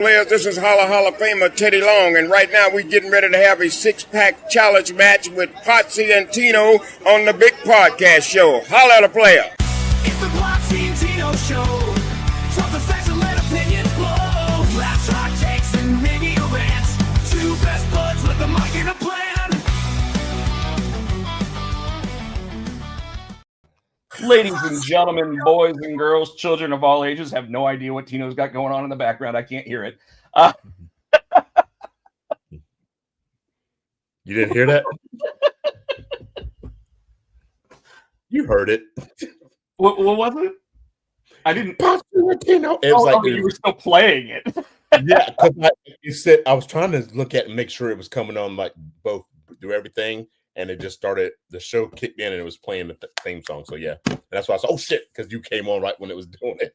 Players, this is Hall of Famer Teddy Long, and right now we're getting ready to have a six-pack challenge match with Potsy and Tino on the big podcast show. Holla at a player. It's the Potsy and Tino show. Talk the facts and let opinions blow. Laughs, hot takes, and maybe a rant. Two best buds with a mic and a plan. Ladies and gentlemen, boys and girls, children of all ages, have no idea what Tino's got going on in the background. I can't hear it. You didn't hear that? You heard it. What was it? I didn't. It was like you were still playing it. Yeah, because you said I was trying to look at and make sure it was coming on like both do everything, and it just started. The show kicked in and it was playing the theme song. So yeah, and that's why I said, "Oh shit," because you came on right when it was doing it.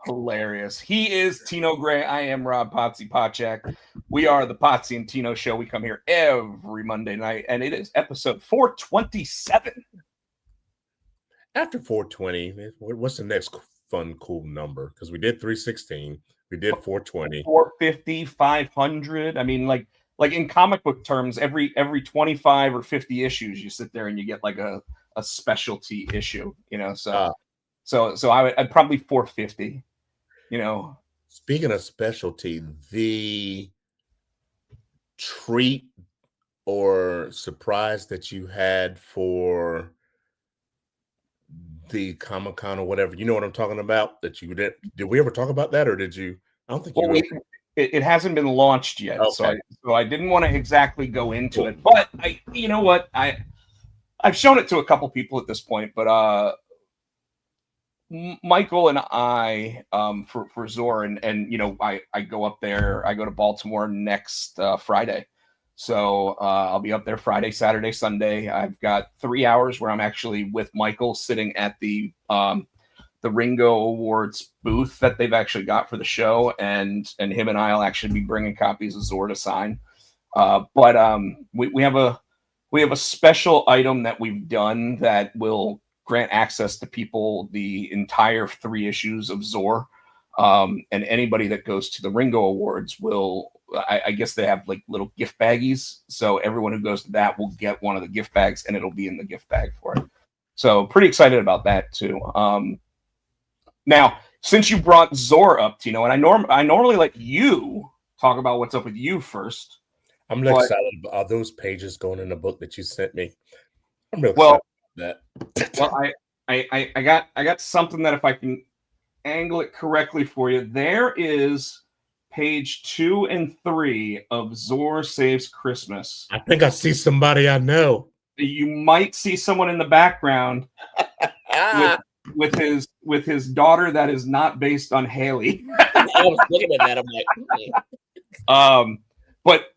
Hilarious. He is Tino Gray. I am Rob Potsy Potchak. We are the Potsy and Tino show. We come here every Monday night, and it is episode 427. After 420, what's the next fun, cool number? Because we did 316, we did 420, 450, 500. I mean, like in comic book terms, every 25 or 50 issues, you sit there and you get like a specialty issue, you know. So I'd probably 450, you know. Speaking of specialty, the treat or surprise that you had for the Comic-Con or whatever, you know what I'm talking about? That you did we ever talk about that, or did you? I don't think you. Well, it hasn't been launched yet, okay. so I didn't want to exactly go into it. But you know what, I've shown it to a couple people at this point. But Michael and I, for Zor, and you know, I go up there. I go to Baltimore next Friday. So I'll be up there Friday, Saturday, Sunday. I've got 3 hours where I'm actually with Michael sitting at the Ringo Awards booth that they've actually got for the show, and him and I'll actually be bringing copies of Zor to sign. But we have a special item that we've done that will grant access to people the entire 3 issues of Zor, and anybody that goes to the Ringo Awards will. I guess they have like little gift baggies. So everyone who goes to that will get one of the gift bags, and it'll be in the gift bag for it. So pretty excited about that too. Now, since you brought Zor up, Tino, and I normally let you talk about what's up with you first. I'm really excited about those pages going in the book that you sent me. I'm really excited about that. Well, I got something that if I can angle it correctly for you, there is page 2 and 3 of Zor Saves Christmas. I think I see somebody I know. You might see someone in the background with his daughter that is not based on Haley. I was looking at that. I'm like, but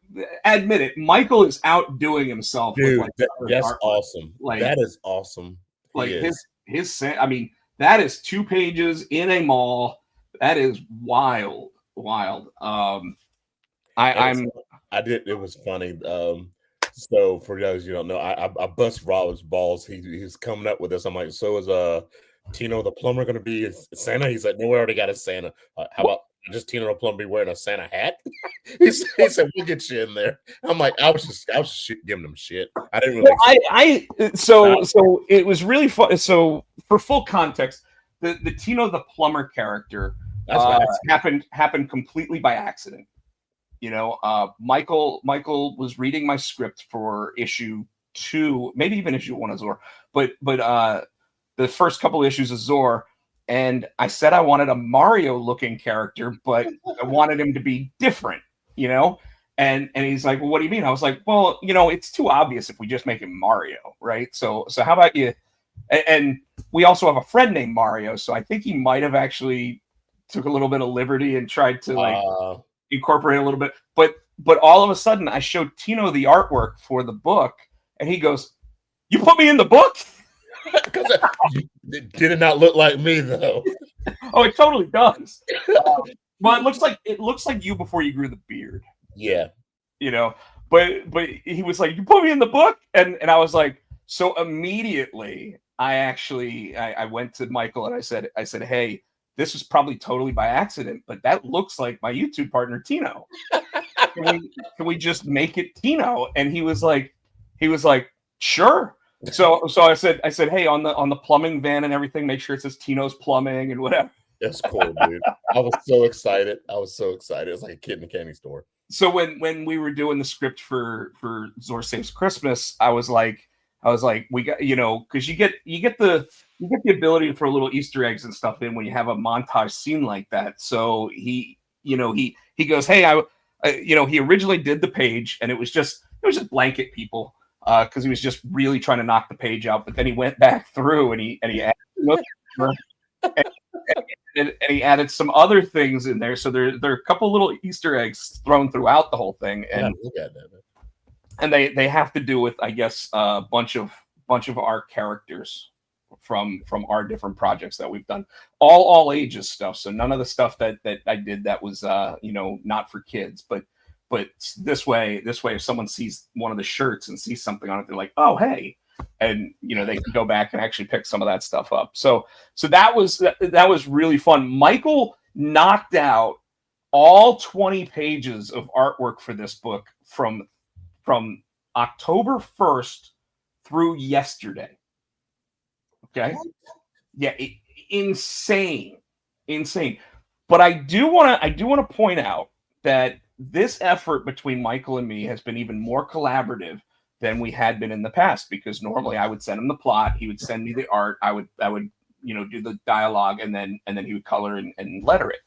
admit it, Michael is outdoing himself. Dude, with that's awesome. Like, that is awesome. Like his I mean, that is 2 pages in a mall. That is wild. It was funny. So for those you don't know, I bust Rob's balls. He's coming up with this. I'm like, so is Tino the plumber going to be Santa? He's like, no, we already got a Santa. How about just Tino the plumber be wearing a Santa hat? he said, we'll get you in there. I'm like, I was just giving him shit. I didn't really. So it was really fun. So for full context, the Tino the plumber character happened completely by accident. You know, Michael was reading my script for issue 2, maybe even issue 1 of Zor, but the first couple issues of Zor, and I said I wanted a Mario looking character, but I wanted him to be different, you know. And he's like, well, what do you mean? I was like, well, you know, it's too obvious if we just make him Mario, right? So how about you? And we also have a friend named Mario, so I think he might have actually took a little bit of liberty and tried to incorporate a little bit. But all of a sudden, I showed Tino the artwork for the book, and he goes, "You put me in the book?" Because it did not look like me though. Oh, it totally does. Well, it looks like you before you grew the beard. Yeah, you know. But he was like, "You put me in the book," and I was like, so immediately I went to Michael and I said, "Hey, this is probably totally by accident, but that looks like my YouTube partner Tino. Can we just make it Tino? And he was like, sure. So I said, hey, on the plumbing van and everything, make sure it says Tino's Plumbing and whatever. That's cool, dude. I was so excited. It's like a kid in a candy store. So when we were doing the script for Zor Saves Christmas, I was like, we got, because you get the ability to throw little Easter eggs and stuff in when you have a montage scene like that. So he goes, hey, he originally did the page and it was just blanket people because he was just really trying to knock the page out. But then he went back through and he added and he added some other things in there. So there are a couple little Easter eggs thrown throughout the whole thing, and look at that, man. And they have to do with, I guess, a bunch of our characters from our different projects that we've done, all ages stuff. So none of the stuff that I did that was not for kids, but this way if someone sees one of the shirts and sees something on it, they're like, oh hey, and they can go back and actually pick some of that stuff up. So that was really fun. Michael knocked out all 20 pages of artwork for this book from October 1st through yesterday. Okay. Yeah. Insane. But I do want to point out that this effort between Michael and me has been even more collaborative than we had been in the past, because normally I would send him the plot, he would send me the art, I would do the dialogue, and then he would color and letter it,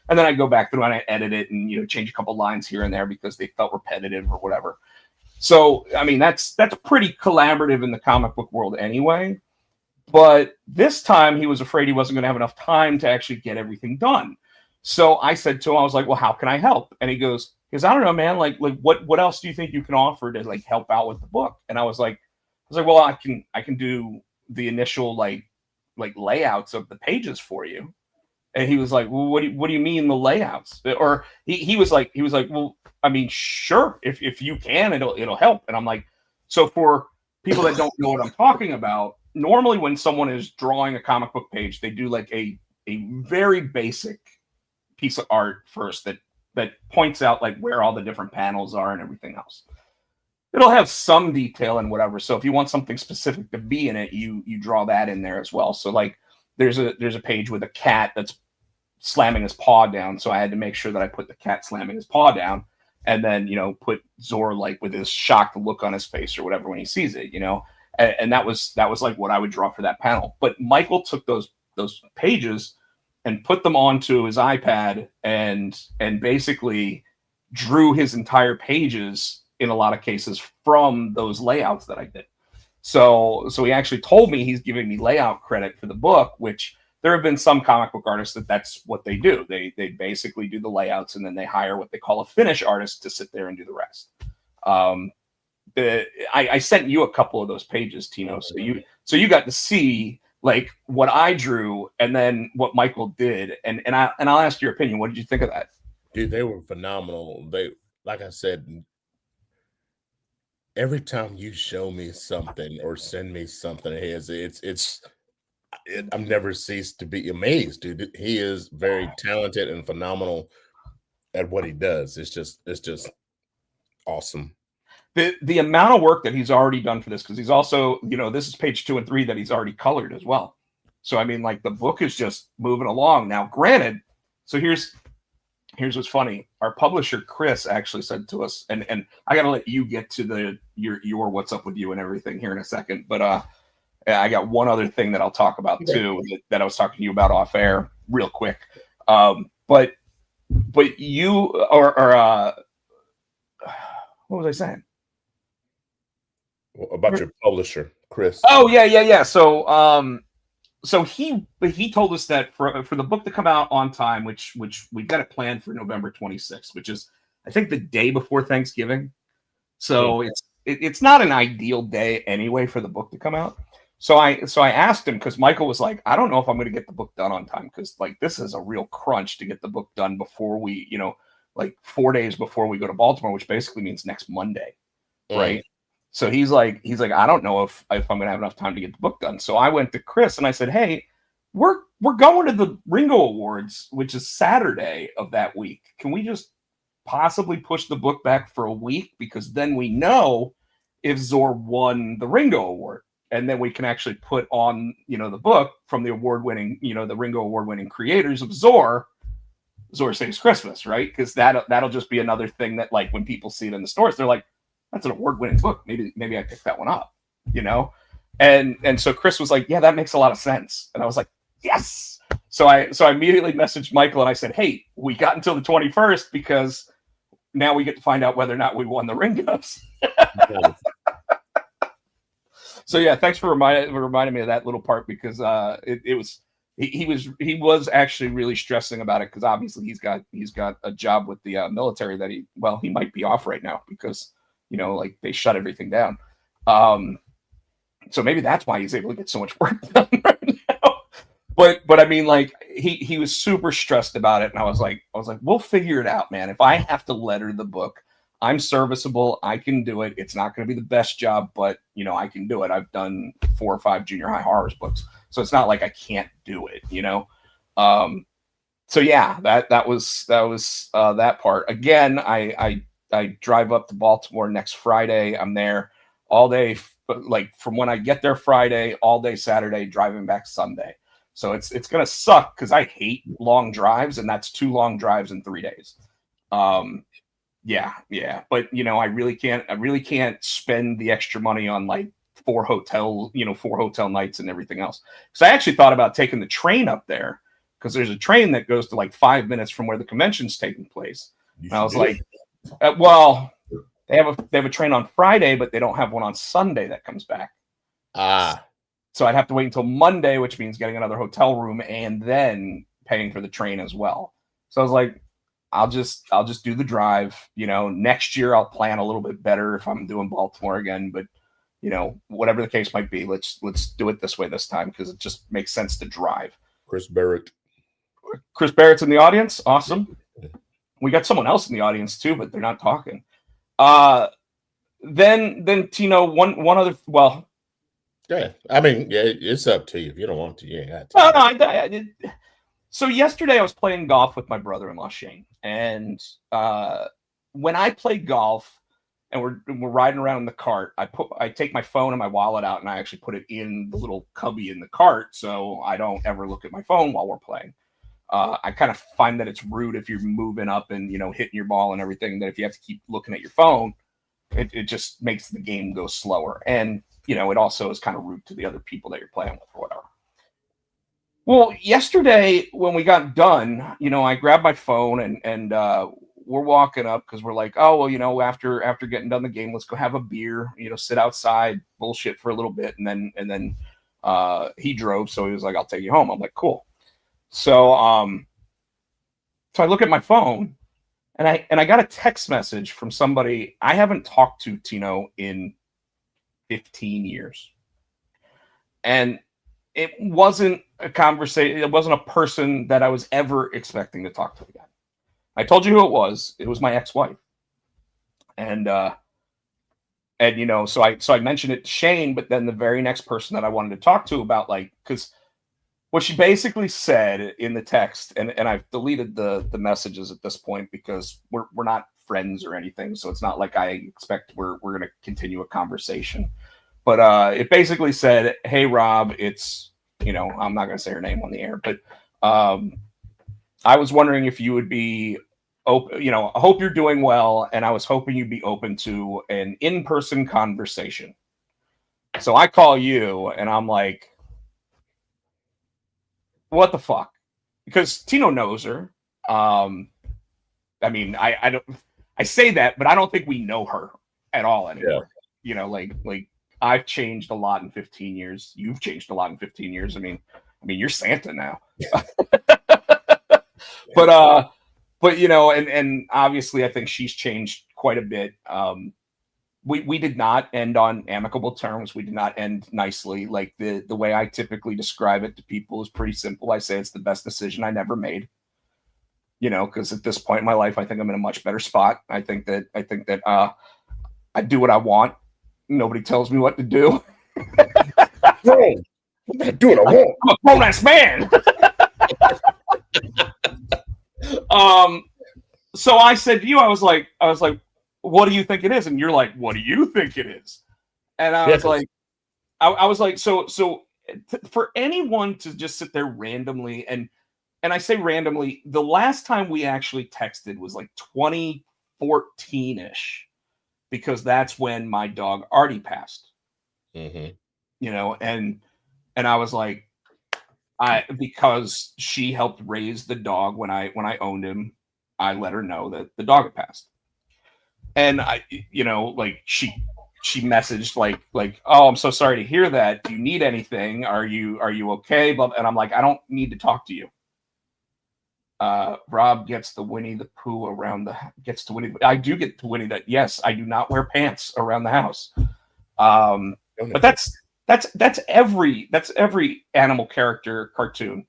and then I go back through and I edit it and change a couple lines here and there because they felt repetitive or whatever. So I mean that's pretty collaborative in the comic book world anyway. But this time he was afraid he wasn't going to have enough time to actually get everything done. So I said to him, I was like, well, how can I help? And he goes, I don't know, man, like what else do you think you can offer to like help out with the book? And I was like, well, I can do the initial like layouts of the pages for you. And he was like, well, what do you mean the layouts? Or he was like, well, I mean, sure, if you can, it'll help. And I'm like, so for people that don't know what I'm talking about, normally when someone is drawing a comic book page, they do like a very basic piece of art first that points out like where all the different panels are and everything else. It'll have some detail and whatever. So if you want something specific to be in it, you draw that in there as well. So like there's a page with a cat that's slamming his paw down. So I had to make sure that I put the cat slamming his paw down, and then put Zor like with his shocked look on his face or whatever when he sees it, and that was like what I would draw for that panel. But Michael took those pages and put them onto his iPad and basically drew his entire pages in a lot of cases from those layouts that I did. So he actually told me he's giving me layout credit for the book, which there have been some comic book artists that's what they do. They basically do the layouts and then they hire what they call a finish artist to sit there and do the rest. I sent you a couple of those pages, Tino, so you got to see like what I drew and then what Michael did, and I'll ask your opinion. What did you think of that? Dude, they were phenomenal. They, like I said, every time you show me something or send me something, I've never ceased to be amazed, dude. He is very talented and phenomenal at what he does. It's just awesome. The amount of work that he's already done for this, because he's also, this is page 2 and 3 that he's already colored as well. So I mean, like the book is just moving along. Now, granted, so here's what's funny. Our publisher Chris actually said to us, and I got to let you get to your what's up with you and everything here in a second, but I got one other thing that I'll talk about too that I was talking to you about off air real quick. But you or what was I saying? About your publisher, Chris. Oh yeah. So he told us that for the book to come out on time, which we've got it planned for November 26th, which is I think the day before Thanksgiving. So it's not an ideal day anyway for the book to come out. So I asked him, because Michael was like, I don't know if I'm going to get the book done on time, because like this is a real crunch to get the book done before we, like 4 days before we go to Baltimore, which basically means next Monday, right? So he's like, I don't know if I'm going to have enough time to get the book done. So I went to Chris and I said, hey, we're going to the Ringo Awards, which is Saturday of that week. Can we just possibly push the book back for a week? Because then we know if Zor won the Ringo Award. And then we can actually put on, the book from the award-winning, the Ringo Award-winning creators of Zor Saves Christmas, right? Because that'll just be another thing that, like, when people see it in the stores, they're like, that's an award-winning book. Maybe I picked that one up, And so Chris was like, yeah, that makes a lot of sense. And I was like, yes. So I immediately messaged Michael and I said, hey, we got until the 21st because now we get to find out whether or not we won the Ringos. So yeah, thanks for reminding me of that little part because he was actually really stressing about it because obviously he's got a job with the military that he might be off right now because like they shut everything down. So maybe that's why he's able to get so much work done right now. But I mean, like he was super stressed about it, and I was like, we'll figure it out, man. If I have to letter the book, I'm serviceable. I can do it. It's not going to be the best job, but I can do it. I've done 4 or 5 junior high horrors books, so it's not like I can't do it, So yeah, that was that part. Again, I drive up to Baltimore next Friday. I'm there all day, like from when I get there Friday, all day Saturday, driving back Sunday. So it's gonna suck because I hate long drives, and that's 2 long drives in 3 days. Yeah. But I really can't spend the extra money on like 4 hotel nights and everything else. Because I actually thought about taking the train up there because there's a train that goes to like 5 minutes from where the convention's taking place. And I was like, well, they have a train on Friday, but they don't have one on Sunday that comes back. So I'd have to wait until Monday, which means getting another hotel room and then paying for the train as well. So I was like, I'll just do the drive. Next year I'll plan a little bit better if I'm doing Baltimore again. But whatever the case might be, let's do it this way this time because it just makes sense to drive. Chris Barrett's in the audience. Awesome. We got someone else in the audience too, but they're not talking. Then Tino, one other. Well, yeah. I mean, yeah, it's up to you. If you don't want to, you ain't got to. No, I did. So yesterday I was playing golf with my brother-in-law Shane, and when I play golf and we're riding around in the cart, I take my phone and my wallet out and I actually put it in the little cubby in the cart so I don't ever look at my phone while we're playing. I kind of find that it's rude if you're moving up and hitting your ball and everything, that if you have to keep looking at your phone, it just makes the game go slower, and it also is kind of rude to the other people that you're playing with or whatever. Well, yesterday when we got done, I grabbed my phone and we're walking up because we're like, oh, well, after getting done the game, let's go have a beer, sit outside, bullshit for a little bit. And then he drove. So he was like, I'll take you home. I'm like, cool. So I look at my phone and I got a text message from somebody I haven't talked to, Tino, in 15 years. And it wasn't a conversation. It wasn't a person that I was ever expecting to talk to again. I told you who it was. It was my ex-wife. And so I mentioned it to Shane, but then the very next person that I wanted to talk to about, like, because what she basically said in the text, and I've deleted the messages at this point because we're not friends or anything. So it's not like I expect we're going to continue a conversation. But it basically said, hey, Rob, it's, I'm not going to say her name on the air, but I was wondering if you would be open, I hope you're doing well. And I was hoping you'd be open to an in-person conversation. So I call you and I'm like, what the fuck? Because Tino knows her. I mean, I say that, but I don't think we know her at all anymore. Yeah. Like I've changed a lot in 15 years. You've changed a lot in 15 years. I mean, you're Santa now. But and obviously I think she's changed quite a bit. We did not end on amicable terms. We did not end nicely. Like the way I typically describe it to people is pretty simple. I say it's the best decision I never made. Because at this point in my life, I think I'm in a much better spot. I think that I do what I want. Nobody tells me what to do. Hey, I'm not doing a walk. I'm a grown-ass man. So I said to you, I was like, what do you think it is? And you're like, what do you think it is? And I was like, so for anyone to just sit there randomly, and I say randomly, the last time we actually texted was like 2014-ish, because that's when my dog Artie passed. Mm-hmm. You know, and I was like, because she helped raise the dog when I owned him, I let her know that the dog had passed. And I, you know, like she messaged like, oh, I'm so sorry to hear that. Do you need anything? Are you okay? And I'm like, I don't need to talk to you. Rob gets the Winnie the Pooh I do get to Winnie that. Yes, I do not wear pants around the house. But that's every animal character cartoon.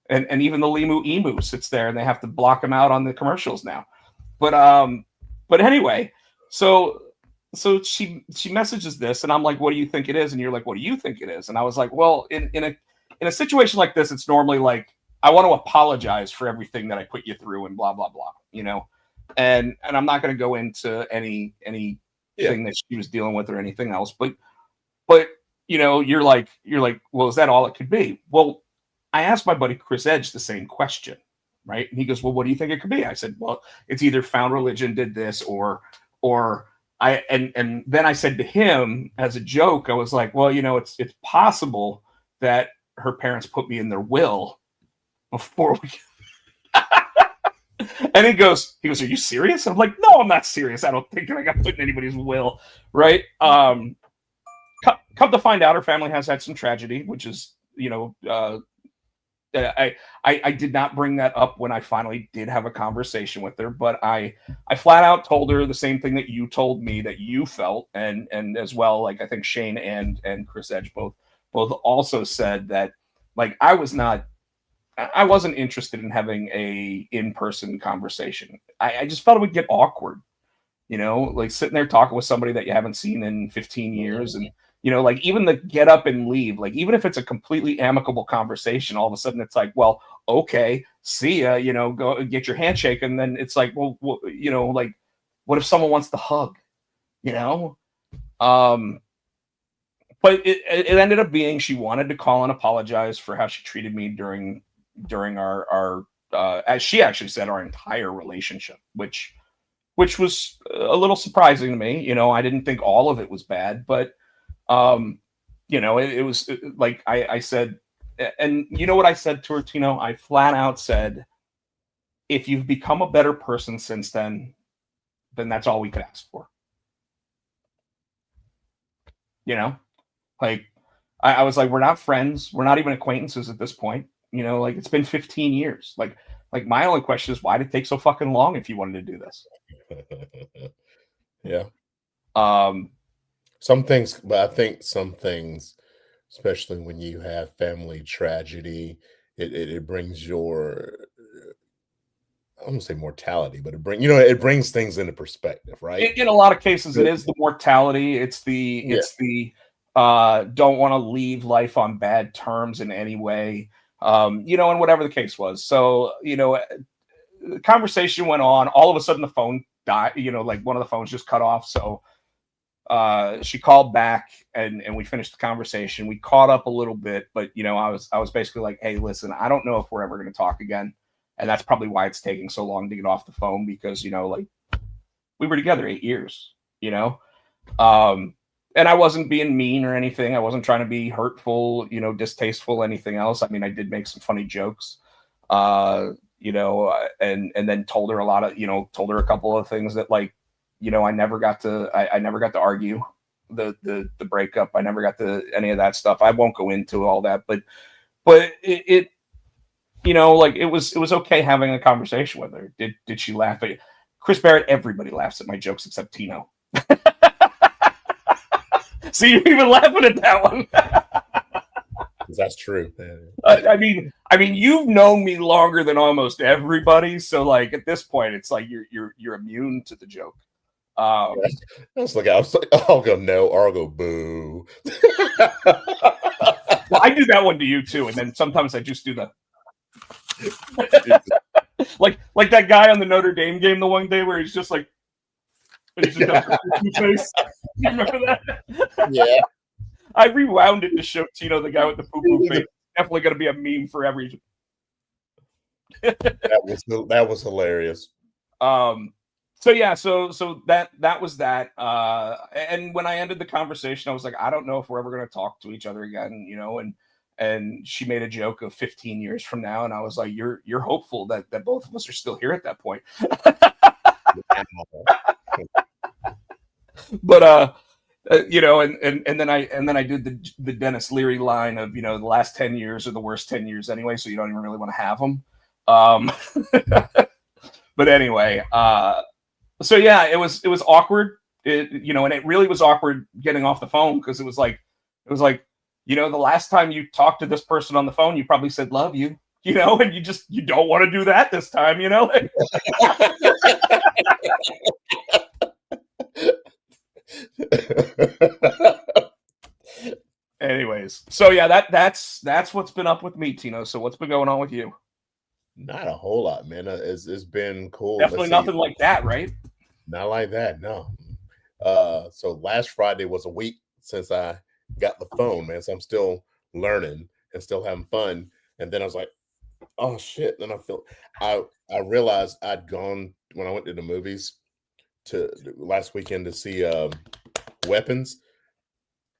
And even the Limu Emu sits there and they have to block him out on the commercials now. But anyway, so she messages this and I'm like, what do you think it is? And you're like, what do you think it is? And I was like, well, in a situation like this, it's normally like, I want to apologize for everything that I put you through and blah, blah, blah, you know? And I'm not going to go into any thing that she was dealing with or anything else, but you know, you're like, well, is that all it could be? Well, I asked my buddy Chris Edge the same question, right? And he goes, well, what do you think it could be? I said, well, it's either Found Religion did this or and then I said to him as a joke, I was like, well, you know, it's possible that her parents put me in their will before we and he goes, are you serious? I'm like, no, I'm not serious. I don't think I got put in anybody's will, right? Come to find out, her family has had some tragedy, which is, you know, I did not bring that up when I finally did have a conversation with her, but I flat out told her the same thing that you told me that you felt, and as well, like I think Shane and Chris Edge both also said that, like, I wasn't interested in having a in-person conversation. I just felt it would get awkward, you know, like sitting there talking with somebody that you haven't seen in 15 years. And, you know, like even the get up and leave, like even if it's a completely amicable conversation, all of a sudden it's like, well, okay, see ya, you know, go get your handshake. And then it's like, well, you know, like, what if someone wants to hug, you know? But it ended up being, she wanted to call and apologize for how she treated me during our as she actually said, our entire relationship, which was a little surprising to me. You know, I didn't think all of it was bad, but you know, it was like I said, and you know what I said to her, Tino? I flat out said, if you've become a better person since then that's all we could ask for. You know, like I was like, we're not friends, we're not even acquaintances at this point. You know, like it's been 15 years. Like my only question is, why did it take so fucking long if you wanted to do this? Yeah. Some things, but I think some things, especially when you have family tragedy, it brings your, I don't say mortality, but it brings things into perspective, right? In a lot of cases, it is the mortality. It's the don't want to leave life on bad terms in any way. You know, and whatever the case was. So, you know, the conversation went on. All of a sudden the phone died, you know, like one of the phones just cut off. So she called back and we finished the conversation. We caught up a little bit, but you know, I was basically like, hey, listen, I don't know if we're ever going to talk again. And that's probably why it's taking so long to get off the phone, because, you know, like we were together 8 years, you know? And I wasn't being mean or anything. I wasn't trying to be hurtful, you know, distasteful, anything else. I mean, I did make some funny jokes, you know, and then told her a couple of things that, like, you know, I never got to argue the breakup. I never got to any of that stuff. I won't go into all that, but it you know, like it was okay having a conversation with her. Did she laugh at Chris Barrett? Everybody laughs at my jokes except Tino. See, you're even laughing at that one. That's true. I mean, you've known me longer than almost everybody, so like at this point, it's like you're immune to the joke. I was like, I'll go no, or I'll go boo. I do that one to you too, and then sometimes I just do the like that guy on the Notre Dame game the one day where he's just like, and he's just got the face. You remember that? Yeah. I rewound it to show Tino the guy with the poo-poo face. Definitely going to be a meme for every. that was hilarious. So yeah, so that was that. And when I ended the conversation, I was like, I don't know if we're ever going to talk to each other again, you know. And she made a joke of 15 years from now, and I was like, you're hopeful that both of us are still here at that point. But you know, and then I did the Dennis Leary line of, you know, the last 10 years are the worst 10 years anyway, so you don't even really want to have them. But anyway, so yeah, it was awkward, you know, and it really was awkward getting off the phone because it was like, you know, the last time you talked to this person on the phone, you probably said love you, you know, and you don't want to do that this time, you know. Anyways, so yeah, that's what's been up with me, Tino. So what's been going on with you? Not a whole lot, man. It's been cool. Definitely nothing like that, right? Not like that, no. So last Friday was a week since I got the phone, man. So I'm still learning and still having fun. And then I was like, oh shit. Then I realized I'd gone when I went to the movies to last weekend to see Weapons.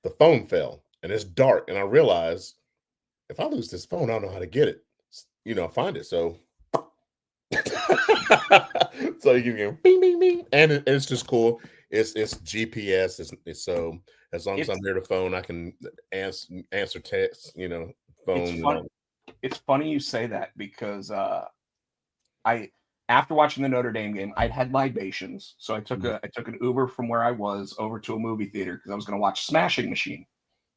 The phone fell and it's dark. And I realized if I lose this phone, I don't know how to get it. You know, find it. So so you can bing bing bing, and it's just cool. It's GPS. It's so as long as I'm near the phone, I can answer texts. You know, phone. It's funny you say that because after watching the Notre Dame game, I'd had libations, so I took an Uber from where I was over to a movie theater because I was going to watch Smashing Machine,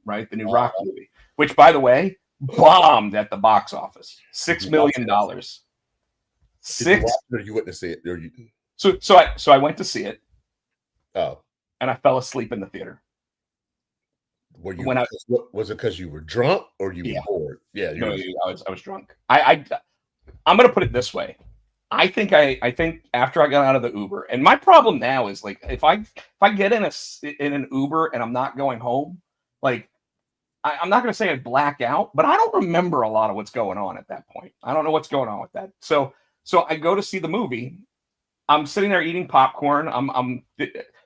right, the new rock movie, which by the way bombed at the box office, $6 million. You went to see it? Or you... So I went to see it. Oh, and I fell asleep in the theater. Were you? Was it because you were drunk or you were bored? Yeah, I was drunk. I'm gonna put it this way. I think after I got out of the Uber, and my problem now is like if I get in an Uber and I'm not going home, like I'm not going to say I black out, but I don't remember a lot of what's going on at that point. I don't know what's going on with that. So I go to see the movie. I'm sitting there eating popcorn.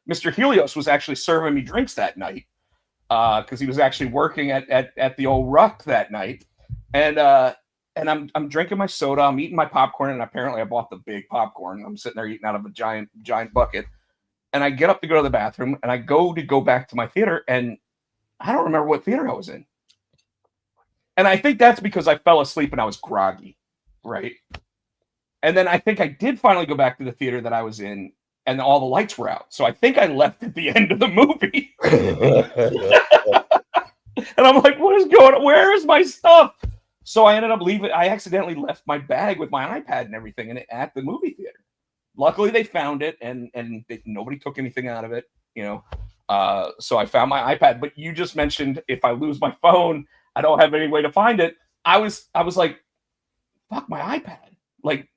Mr. Helios was actually serving me drinks that night because he was actually working at the old Ruck that night. And I'm drinking my soda. I'm eating my popcorn, and apparently I bought the big popcorn. I'm sitting there eating out of a giant bucket. And I get up to go to the bathroom, and I go back to my theater, and I don't remember what theater I was in. And I think that's because I fell asleep and I was groggy, right? And then I think I did finally go back to the theater that I was in, and all the lights were out. So I think I left at the end of the movie. And I'm like, what is going on? Where is my stuff? So I ended up leaving. I accidentally left my bag with my iPad and everything at the movie theater. Luckily, they found it, and nobody took anything out of it, you know. So I found my iPad, but you just mentioned if I lose my phone, I don't have any way to find it. I was like, fuck my iPad. Like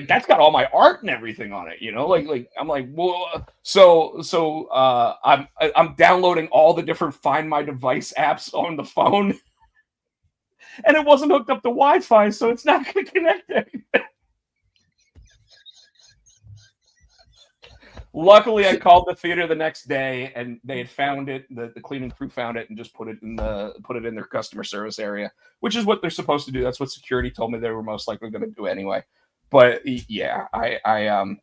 that's got all my art and everything on it, you know, like I'm like, whoa. So I'm downloading all the different Find My Device apps on the phone and it wasn't hooked up to Wi-Fi. So it's not going to connect anything. Luckily, I called the theater the next day, and they had found it. The cleaning crew found it and just put it in their customer service area, which is what they're supposed to do. That's what security told me they were most likely going to do anyway. But yeah, I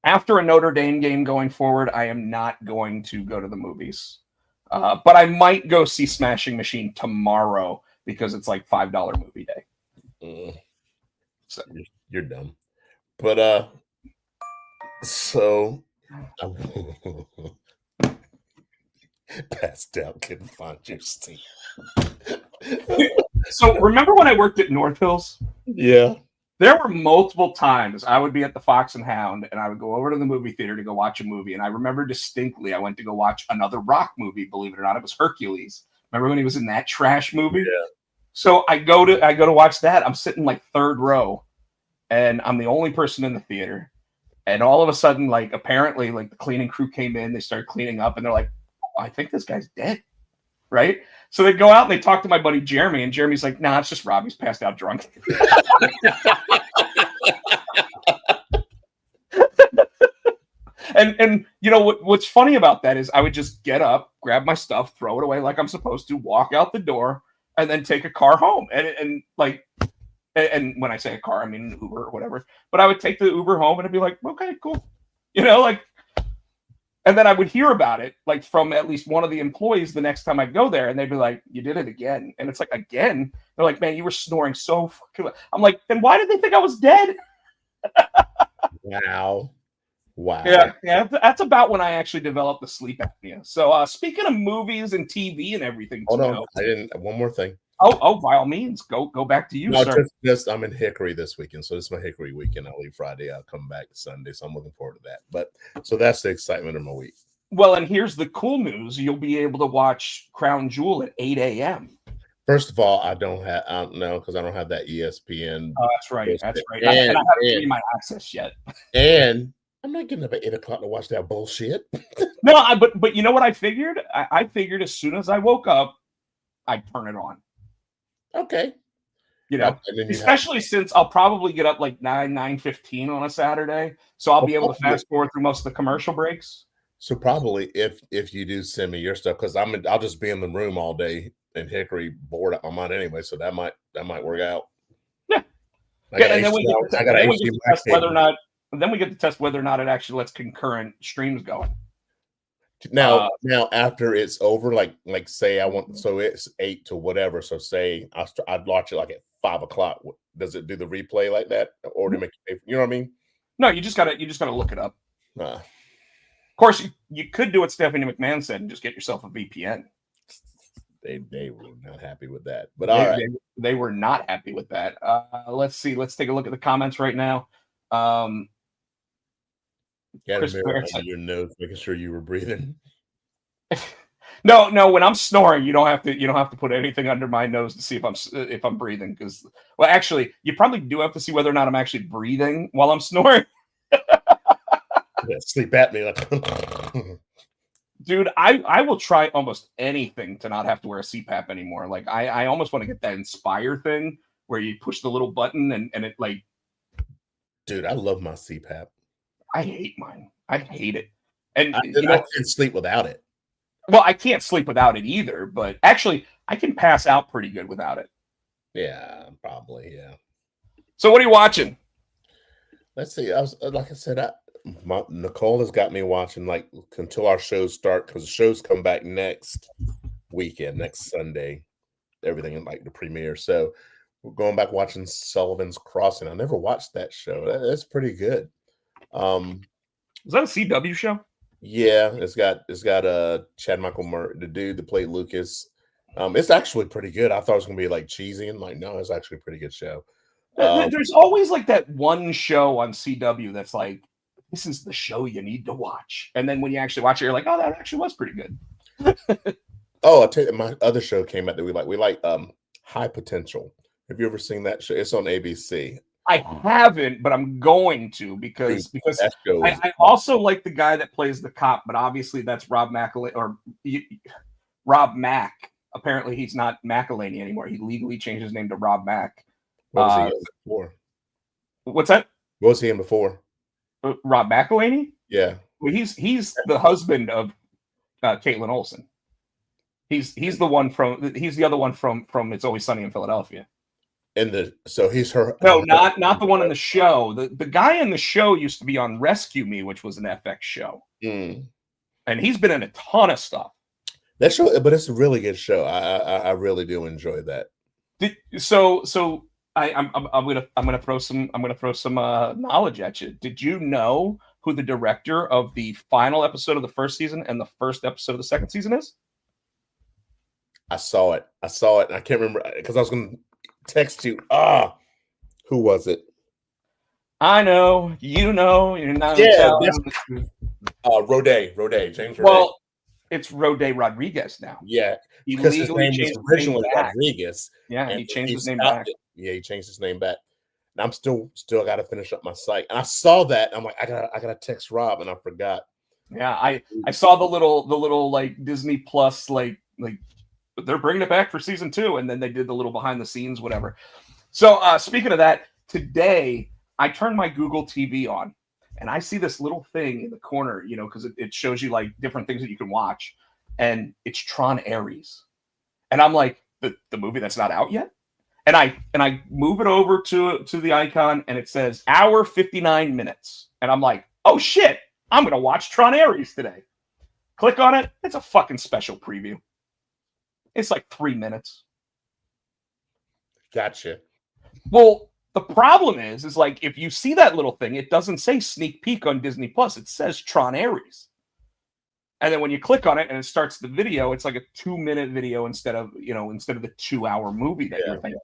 after a Notre Dame game going forward, I am not going to go to the movies. But I might go see Smashing Machine tomorrow because it's like $5 movie day. So you're dumb, but so passed out, couldn't find your seat. So remember when I worked at North Hills? Yeah. There were multiple times I would be at the Fox and Hound and I would go over to the movie theater to go watch a movie. And I remember distinctly I went to go watch another rock movie, believe it or not. It was Hercules. Remember when he was in that trash movie? Yeah. So I go to watch that. I'm sitting like third row, and I'm the only person in the theater. And all of a sudden, like apparently, like the cleaning crew came in, they started cleaning up, and they're like, I think this guy's dead, right? So they go out and they talk to my buddy Jeremy, and Jeremy's like, nah, it's just Robbie's passed out drunk. And you know what's funny about that is I would just get up, grab my stuff, throw it away like I'm supposed to, walk out the door, and then take a car home. And when I say a car, I mean an Uber or whatever. But I would take the Uber home and I'd be like, okay, cool. You know, like, and then I would hear about it, like from at least one of the employees the next time I go there, and they'd be like, you did it again. And it's like, again? They're like, man, you were snoring so fucking. I'm like, then why did they think I was dead? Wow. Yeah, that's about when I actually developed the sleep apnea. So speaking of movies and TV and everything, Hold on, I didn't. One more thing. Oh, by all means, go back to you, sir. Just I'm in Hickory this weekend, so this is my Hickory weekend. I'll leave Friday. I'll come back Sunday, so I'm looking forward to that. But so that's the excitement of my week. Well, and here's the cool news: you'll be able to watch Crown Jewel at 8 a.m. First of all, I don't know because I don't have that ESPN. Oh, that's right. That's right. And, I haven't seen my access yet. And I'm not getting up at 8 o'clock to watch that bullshit. No, but you know what I figured? I figured as soon as I woke up, I'd turn it on. Okay. You know, especially since I'll probably get up like 9:15 on a Saturday, so I'll be able to fast forward through most of the commercial breaks. So probably if you do send me your stuff, because I'll just be in the room all day in Hickory, bored out my mind anyway, so that might work out. Yeah. And then we get to test whether or not it actually lets concurrent streams going. Now after it's over, like say I want, so it's 8 to whatever. So say I'd watch it like at 5 o'clock. Does it do the replay like that, or do it make you pay? You know what I mean? No, you just gotta look it up. Of course, you could do what Stephanie McMahon said and just get yourself a VPN. They were not happy with that, but all right, they were not happy with that. Let's see. Let's take a look at the comments right now. Got a mirror under your nose, making sure you were breathing. No. When I'm snoring, you don't have to put anything under my nose to see if I'm breathing. Because, well, actually, you probably do have to see whether or not I'm actually breathing while I'm snoring. Yeah, sleep apnea. Dude, I will try almost anything to not have to wear a CPAP anymore. Like I almost want to get that Inspire thing where you push the little button and it like. Dude, I love my CPAP. I hate mine. I hate it. And I can't sleep without it. Well, I can't sleep without it either, but actually I can pass out pretty good without it. Yeah, probably, yeah. So what are you watching? Let's see. Like I said, Nicole has got me watching like until our shows start, because the shows come back next weekend, next Sunday, everything in like the premiere. So we're going back watching Sullivan's Crossing. I never watched that show. That's pretty good. Is that a CW show? Yeah, it's got Chad Michael Murray, the dude that played Lucas. It's actually pretty good. I thought it was gonna be like cheesy, and like no, it's actually a pretty good show. There's always like that one show on CW that's like, this is the show you need to watch, and then when you actually watch it, you're like, oh, that actually was pretty good. Oh, I'll tell you, my other show came out that we like High Potential. Have you ever seen that show? It's on ABC. I haven't, but I'm going to because I also like the guy that plays the cop, but obviously that's Rob Mack. Apparently he's not McElhaney anymore. He legally changed his name to Rob Mack. What was he in before? What's that? What was he in before? Rob McElhaney? Yeah. Well, he's the husband of Caitlin Olsen. He's the other one from It's Always Sunny in Philadelphia. So he's her. No, not the one in the show. The guy in the show used to be on Rescue Me, which was an FX show, and he's been in a ton of stuff. That show, but it's a really good show. I really do enjoy that. I'm gonna throw some knowledge at you. Did you know who the director of the final episode of the first season and the first episode of the second season is? I saw it. And I can't remember because I was going to text you. Who was it? I know. You know. You're not. Yeah. Rode. James Rode. Well, It's Rode Rodriguez now. Yeah, He because his legally name changed was his name originally back. Rodriguez. Yeah, and he changed his name stopped back. it. Yeah, he changed his name back. And I'm still got to finish up my site. And I saw that. And I'm like, I gotta text Rob, and I forgot. Yeah, I saw the little like Disney Plus like they're bringing it back for season 2, and then they did the little behind the scenes whatever. So speaking of that, today I turned my Google TV on, and I see this little thing in the corner, you know, because it shows you like different things that you can watch, and it's Tron Ares, and I'm like, the movie that's not out yet, and I move it over to the icon, and it says hour 59 minutes, and I'm like, oh shit, I'm gonna watch Tron Ares today. Click on it. It's a fucking special preview. It's like 3 minutes. Gotcha. Well, the problem is like if you see that little thing, it doesn't say sneak peek on Disney Plus. It says Tron Ares. And then when you click on it and it starts the video, it's like a 2-minute video instead of the 2-hour movie that you're thinking.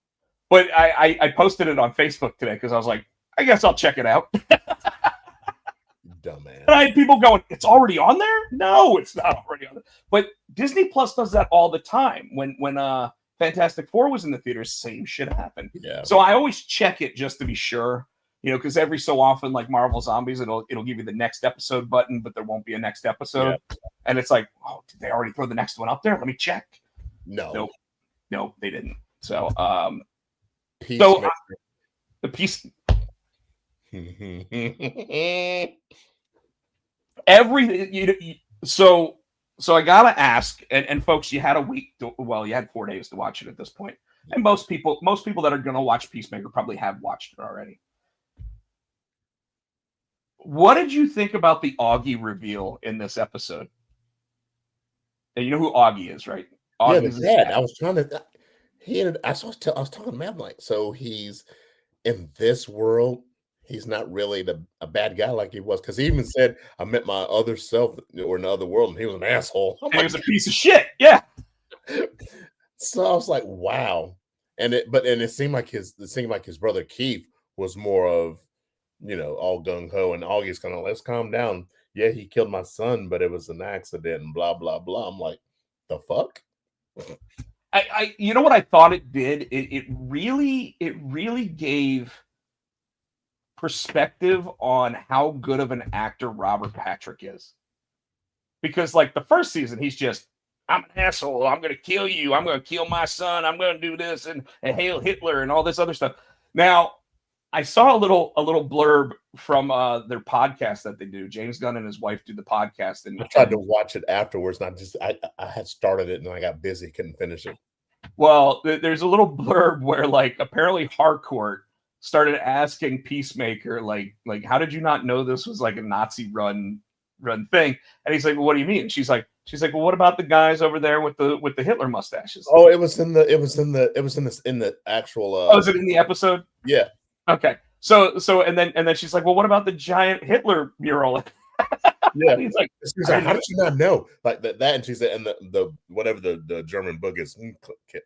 But I posted it on Facebook today because I was like, I guess I'll check it out. Dumbass. And I had people going, it's already on there? No, it's not already on there. But Disney Plus does that all the time. When Fantastic Four was in the theaters, same shit happened. Yeah. So I always check it just to be sure, you know, because every so often, like Marvel Zombies, it'll give you the next episode button, but there won't be a next episode. Yeah. And it's like, oh, did they already throw the next one up there? Let me check. No, they didn't. So, the piece. So I gotta ask, and folks, you had a week. You had 4 days to watch it at this point, and most people that are gonna watch Peacemaker probably have watched it already. What did you think about the Augie reveal in this episode? And you know who Augie is, right? Augie's the dad. I was trying to. I was talking to Matt, like, so he's in this world. He's not really a bad guy like he was, because he even said, I met my other self or in the other world, and he was an asshole. He was a piece of shit. Yeah. So I was like, wow. And it seemed like his brother Keith was more of, you know, all gung ho, and Augie's kind of, let's calm down. Yeah, he killed my son, but it was an accident and blah blah blah. I'm like, the fuck? I you know what I thought it did? It really gave perspective on how good of an actor Robert Patrick is. Because like the first season, he's just, I'm an asshole, I'm gonna kill you, I'm gonna kill my son, I'm gonna do this and hail Hitler and all this other stuff. Now, I saw a little blurb from their podcast that they do. James Gunn and his wife do the podcast, and I tried to watch it afterwards, and I had started it and I got busy, couldn't finish it. Well, there's a little blurb where like apparently Harcourt started asking Peacemaker like how did you not know this was like a Nazi run thing? And he's like, well, what do you mean? And she's like, well, what about the guys over there with the Hitler mustaches? Oh, it was in the actual. Oh, is it in the episode? Yeah. Okay. So and then she's like, well, what about the giant Hitler mural? Yeah. He's like, how did you not know? Like that, and she said, and the whatever the German book is,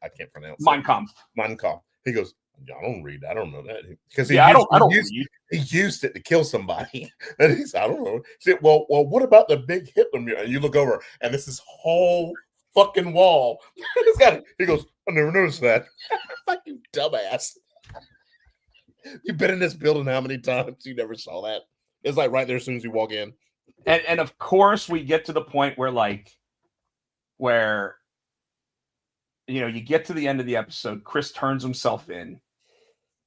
I can't pronounce it. Mein Kampf. He goes, I don't read. I don't know that, because I don't read. He used it to kill somebody, and he's, I don't know. She said, well, what about the big Hitler mural? And you look over, and this is whole fucking wall. It's got it. He goes, I never noticed that. Like, you dumbass. You've been in this building how many times? You never saw that. It's like right there as soon as you walk in. And of course we get to the point where you know, you get to the end of the episode, Chris turns himself in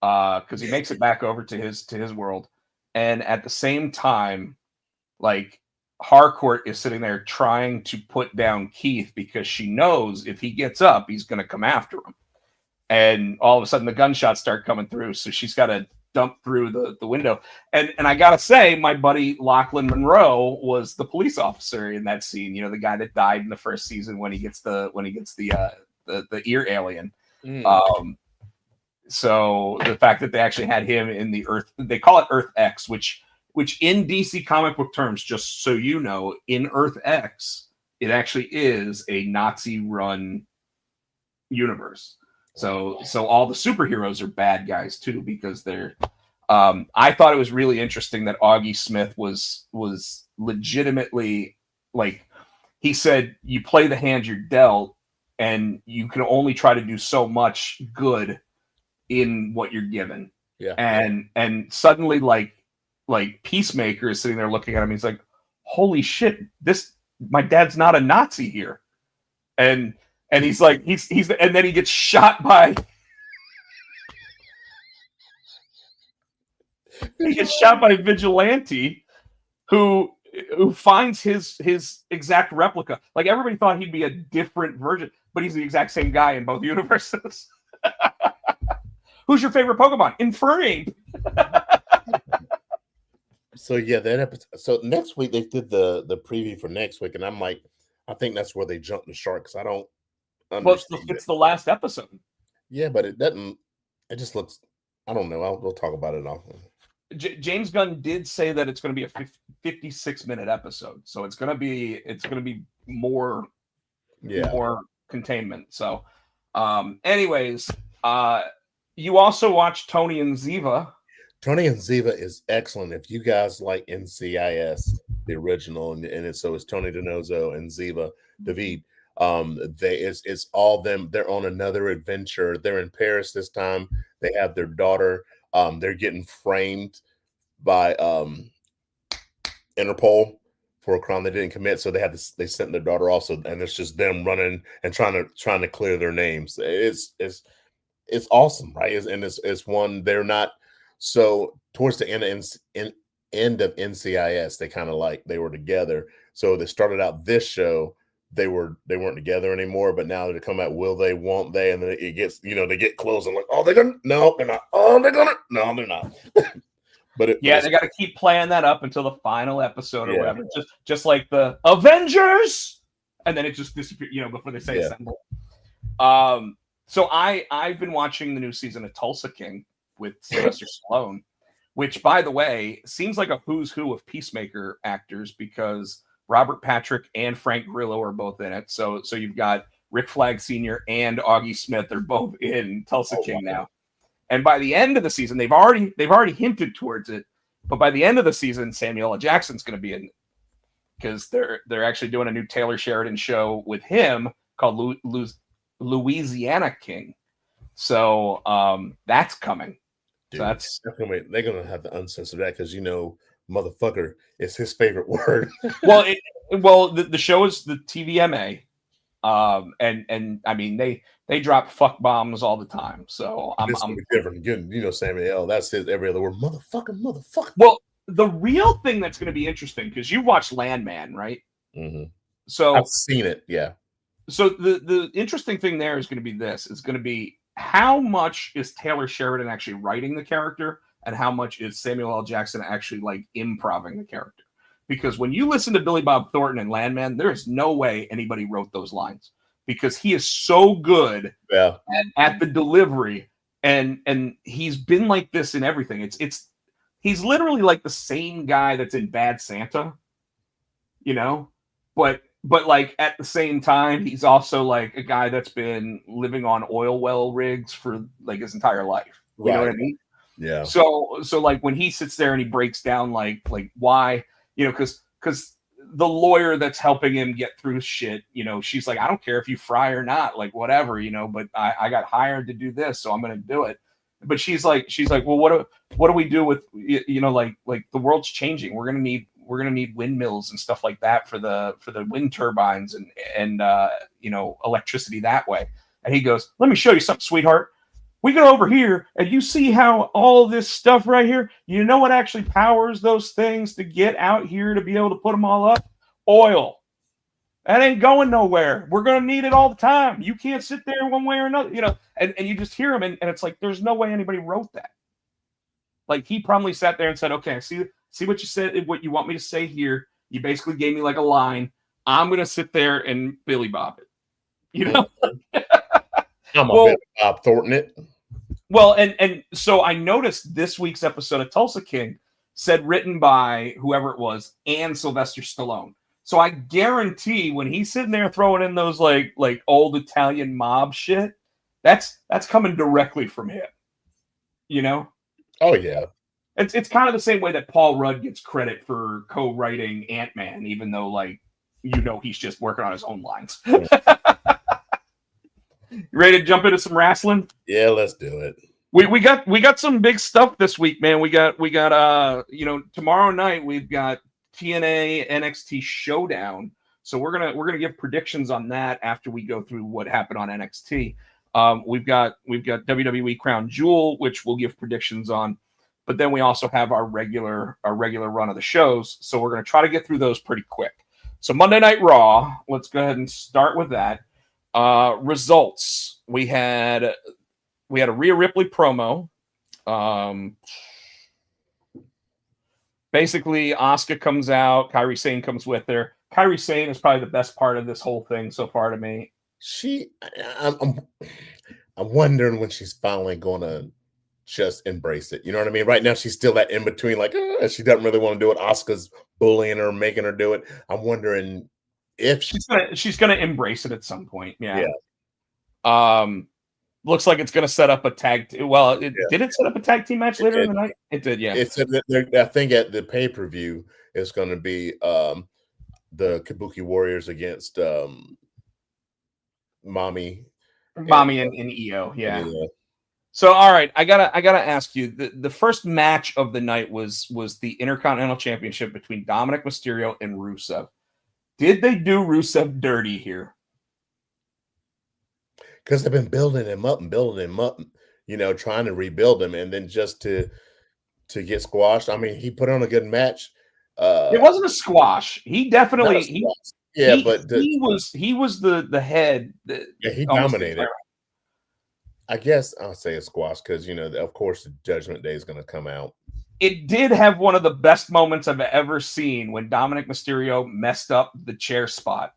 because he makes it back over to his world, and at the same time, like, Harcourt is sitting there trying to put down Keith because she knows if he gets up, he's going to come after him. And all of a sudden the gunshots start coming through, so she's got to dump through the window. And I gotta say, my buddy Lachlan Monroe was the police officer in that scene. You know, the guy that died in the first season when he gets the ear alien. So the fact that they actually had him in the Earth, they call it Earth X, which in DC comic book terms, just so you know, in Earth X, it actually is a Nazi-run universe. So all the superheroes are bad guys too, because they're. I thought it was really interesting that Augie Smith was legitimately, like, he said you play the hand you're dealt, and you can only try to do so much good in what you're given. Yeah. And suddenly like Peacemaker is sitting there looking at him. He's like, holy shit, my dad's not a Nazi here. And he's like, he's and then he gets shot by Vigilante, who finds his exact replica. Like, everybody thought he'd be a different version, but he's the exact same guy in both universes. Who's your favorite Pokemon? Infuriate. So yeah, that episode. So next week they did the preview for next week, and I'm like, I think that's where they jumped the shark, because I don't understand. Well, it's the last episode. Yeah, but it doesn't. It just looks. I don't know. We'll talk about it all. James Gunn did say that it's going to be a 56-minute episode, so it's going to be more containment. So, anyways, you also watched Tony and Ziva. Tony and Ziva is excellent. If you guys like NCIS, the original, and it's Tony DiNozzo and Ziva David. It's all them. They're on another adventure. They're in Paris this time. They have their daughter. They're getting framed by Interpol for a crime they didn't commit. So they sent their daughter also, and it's just them running and trying to clear their names. It's awesome, right? It's one they're not. So towards the end of NCIS, they kind of like they were together. So they started out this show. They weren't together anymore, but now they come out, will they, won't they? And then it gets, they get close and like, oh, they're gonna, no, they're not. Oh, they're gonna, no, they're not. They got to keep playing that up until the final episode or whatever. Just like the Avengers, and then it just disappears, before they say assemble. So I've been watching the new season of Tulsa King with Sylvester Stallone, which, by the way, seems like a who's who of Peacemaker actors, because Robert Patrick and Frank Grillo are both in it. So you've got Rick Flag Sr. and Augie Smith are both in Tulsa King now. And by the end of the season, they've already hinted towards it. But by the end of the season, Samuel L. Jackson's going to be in it, because they're actually doing a new Taylor Sheridan show with him called Louisiana King. So that's coming. Dude, so that's they're gonna have to uncensor that, because motherfucker is his favorite word. The show is the TVMA, and I mean they drop fuck bombs all the time. So I'm different. Again, Samuel L. That's his every other word. Motherfucker. Well, the real thing that's going to be interesting, because you watched Landman, right? Mm-hmm. So I've seen it. Yeah. So the interesting thing there is going to be this. It's going to be, how much is Taylor Sheridan actually writing the character, and how much is Samuel L. Jackson actually like improving the character? Because when you listen to Billy Bob Thornton and Landman, there is no way anybody wrote those lines, because he is so good at the delivery, and he's been like this in everything. He's literally like the same guy that's in Bad Santa, but like at the same time, he's also like a guy that's been living on oil well rigs for like his entire life. You know what I mean? Yeah. So like when he sits there and he breaks down like why, because the lawyer that's helping him get through shit, she's like, I don't care if you fry or not, like whatever, but I got hired to do this, so I'm going to do it. But she's like, well, what do we do with, like the world's changing. We're going to need windmills and stuff like that for the wind turbines and electricity that way. And he goes, let me show you something, sweetheart. We go over here and you see how all this stuff right here, you know what actually powers those things to get out here to be able to put them all up? Oil. That ain't going nowhere. We're going to need it all the time. You can't sit there one way or another, and you just hear him. And it's like, there's no way anybody wrote that. Like, he probably sat there and said, okay, see what you said, what you want me to say here. You basically gave me like a line. I'm going to sit there and Billy Bob it, I'm a Billy Bob Thornton it. Well, and so I noticed this week's episode of Tulsa King said written by whoever it was and Sylvester Stallone. So I guarantee when he's sitting there throwing in those like old Italian mob shit, that's coming directly from him. Oh yeah. It's kind of the same way that Paul Rudd gets credit for co-writing Ant-Man, even though like he's just working on his own lines. You ready to jump into some wrestling? Yeah, let's do it. We got some big stuff this week, man. We got tomorrow night we've got TNA NXT Showdown. So we're gonna give predictions on that after we go through what happened on NXT. We've got WWE Crown Jewel, which we'll give predictions on, but then we also have our regular run of the shows. So we're gonna try to get through those pretty quick. So Monday Night Raw, let's go ahead and start with that. Results. We had a Rhea Ripley promo. Basically, Asuka comes out. Kairi Sane comes with her. Kairi Sane is probably the best part of this whole thing so far to me. I'm wondering when she's finally going to just embrace it. You know what I mean? Right now, she's still that in between, like she doesn't really want to do it. Asuka's bullying her, making her do it. I'm wondering if she's gonna embrace it at some point. Yeah. Looks like it's gonna set up a tag. Did it set up a tag team match later in the night? It did. Yeah. I think at the pay-per-view it's going to be the Kabuki Warriors against Mommy and Io. Yeah. So, all right, I gotta ask you. The first match of the night was the Intercontinental Championship between Dominic Mysterio and Rusev. Did they do Rusev dirty here? Because they've been building him up, trying to rebuild him, and then just to get squashed. I mean, he put on a good match. It wasn't a squash. He definitely he was the head. He dominated. I guess I'll say a squash because of course the Judgment Day is going to come out. It did have one of the best moments I've ever seen when Dominic Mysterio messed up the chair spot.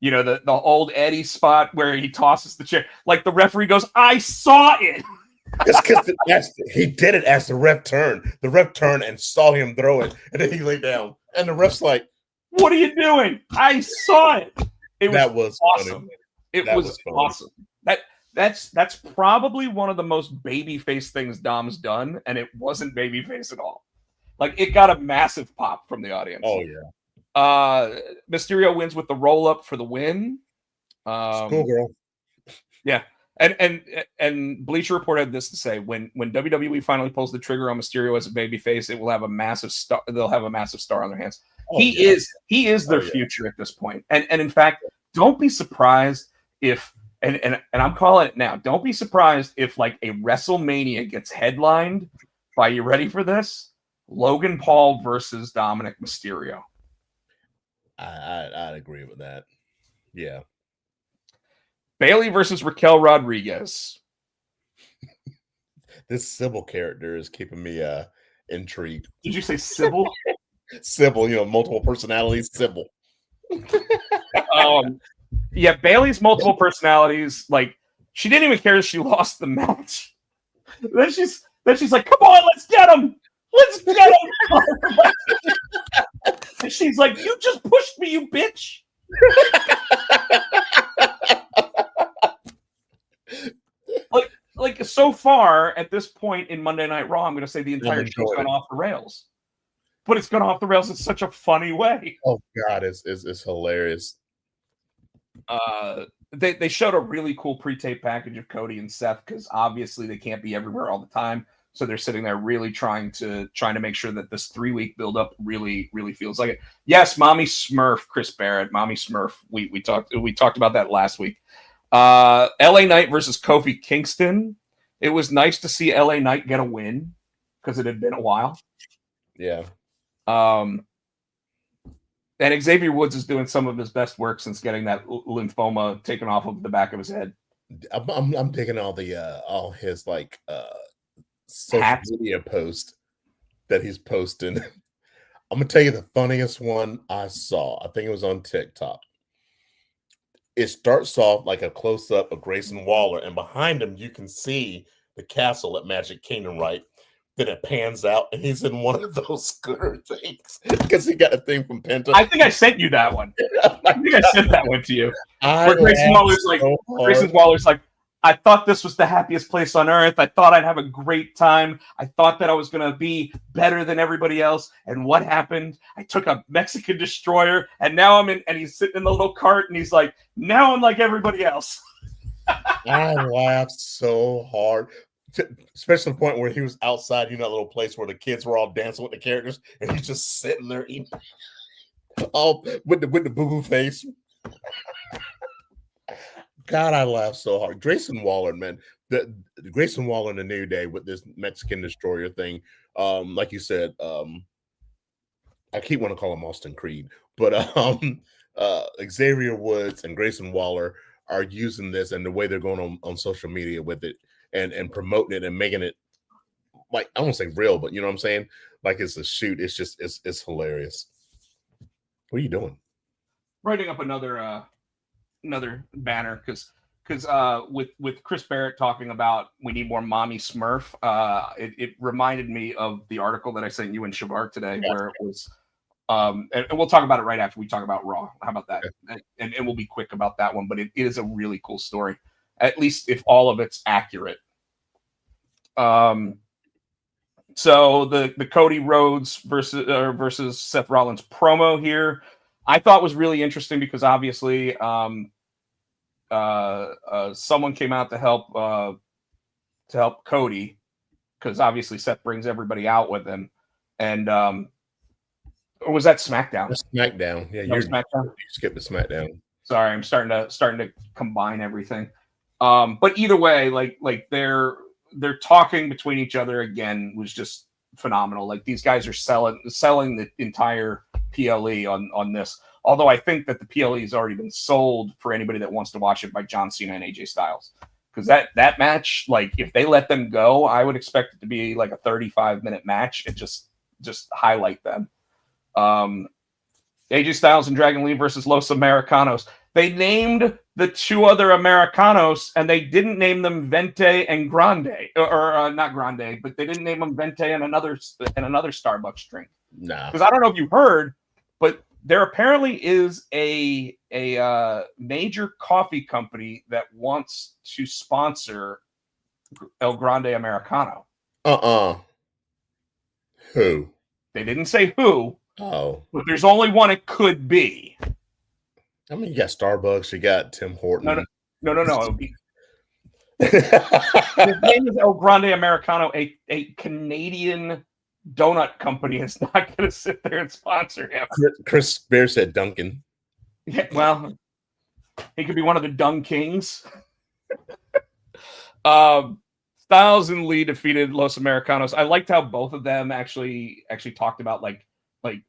The old Eddie spot where he tosses the chair. Like the referee goes, "I saw it." It's because he did it as the ref turned. The ref turned and saw him throw it, and then he lay down. And the ref's like, "What are you doing? I saw it." That was awesome. Funny. It was awesome. That's probably one of the most babyface things Dom's done, and it wasn't babyface at all. Like it got a massive pop from the audience. Oh yeah. Mysterio wins with the roll up for the win. Schoolgirl. Yeah. And Bleacher Report had this to say: when WWE finally pulls the trigger on Mysterio as a babyface, it will have a massive star. They'll have a massive star on their hands. He is their future at this point. And in fact, don't be surprised if and I'm calling it now. Don't be surprised if like a WrestleMania gets headlined by, you ready for this? Logan Paul versus Dominic Mysterio. I'd agree with that. Yeah. Bayley versus Raquel Rodriguez. This Sybil character is keeping me intrigued. Did you say Sybil? Sybil, multiple personalities, Sybil. Yeah, Bayley's multiple personalities. Like, she didn't even care if she lost the match. Then she's like, "Come on, let's get him! Let's get him!" And she's like, "You just pushed me, you bitch!" Like so far at this point in Monday Night Raw, I'm going to say the entire show's gone off the rails. But it's gone off the rails in such a funny way. Oh God, it's hilarious. They showed a really cool pre-tape package of Cody and Seth because obviously they can't be everywhere all the time. So they're sitting there really trying to make sure that this 3-week buildup really, really feels like it. Yes, Mommy Smurf, Chris Barrett, Mommy Smurf. We talked about that last week. LA Knight versus Kofi Kingston. It was nice to see LA Knight get a win because it had been a while. Yeah. And Xavier Woods is doing some of his best work since getting that lymphoma taken off of the back of his head. I'm digging all his like social media post that he's posting. I'm gonna tell you the funniest one I saw. I think it was on TikTok. It starts off like a close-up of Grayson Waller, and behind him you can see the castle at Magic Kingdom, right? Then it pans out, and he's in one of those scooter things because he got a thing from Penta. I think I sent you that one. I think I sent that one to you. Where Grayson Waller's like, I thought this was the happiest place on earth. I thought I'd have a great time. I thought that I was going to be better than everybody else. And what happened? I took a Mexican destroyer, and now I'm in, and he's sitting in the little cart, and he's like, now I'm like everybody else. I laughed so hard, especially the point where he was outside, that little place where the kids were all dancing with the characters, and he's just sitting there eating, all with the boo-boo face. God, I laughed so hard. Grayson Waller, man, the Grayson Waller in the New Day with this Mexican destroyer thing. Like you said, I keep wanting to call him Austin Creed, but Xavier Woods and Grayson Waller are using this and the way they're going on social media with it and promoting it and making it, like, I won't say real, but you know what I'm saying? Like it's a shoot. It's just it's hilarious. What are you doing? Writing up another banner because with Chris Barrett talking about we need more mommy Smurf, it reminded me of the article that I sent you and Shavar today, where it was and we'll talk about it right after we talk about Raw. How about that? And we'll be quick about that one, but it is a really cool story, at least if all of it's accurate. So the Cody Rhodes versus Seth Rollins promo here, I thought was really interesting because obviously someone came out to help Cody, because obviously Seth brings everybody out with him, and or was that SmackDown? SmackDown, yeah, you skipped the SmackDown. Sorry, I'm starting to combine everything. But either way, like they're talking between each other again was just phenomenal. Like these guys are selling the entire PLE on this. Although I think that the PLE has already been sold for anybody that wants to watch it by John Cena and AJ Styles. Because that match, like if they let them go, I would expect it to be like a 35-minute match and just highlight them. AJ Styles and Dragon Lee versus Los Americanos. They named the two other Americanos, and they didn't name them Vente and Grande, or not Grande, but they didn't name them Vente and another Starbucks drink. Nah, because I don't know if you heard, but there apparently is a major coffee company that wants to sponsor El Grande Americano. Who? They didn't say who. Oh, but there's only one it could be. I mean, you got Starbucks, you got Tim Horton. No. His name is El Grande Americano. A Canadian donut company is not going to sit there and sponsor him. Chris Bear said Duncan. Yeah, well, he could be one of the Dung Kings. Styles and Lee defeated Los Americanos. I liked how both of them actually talked about like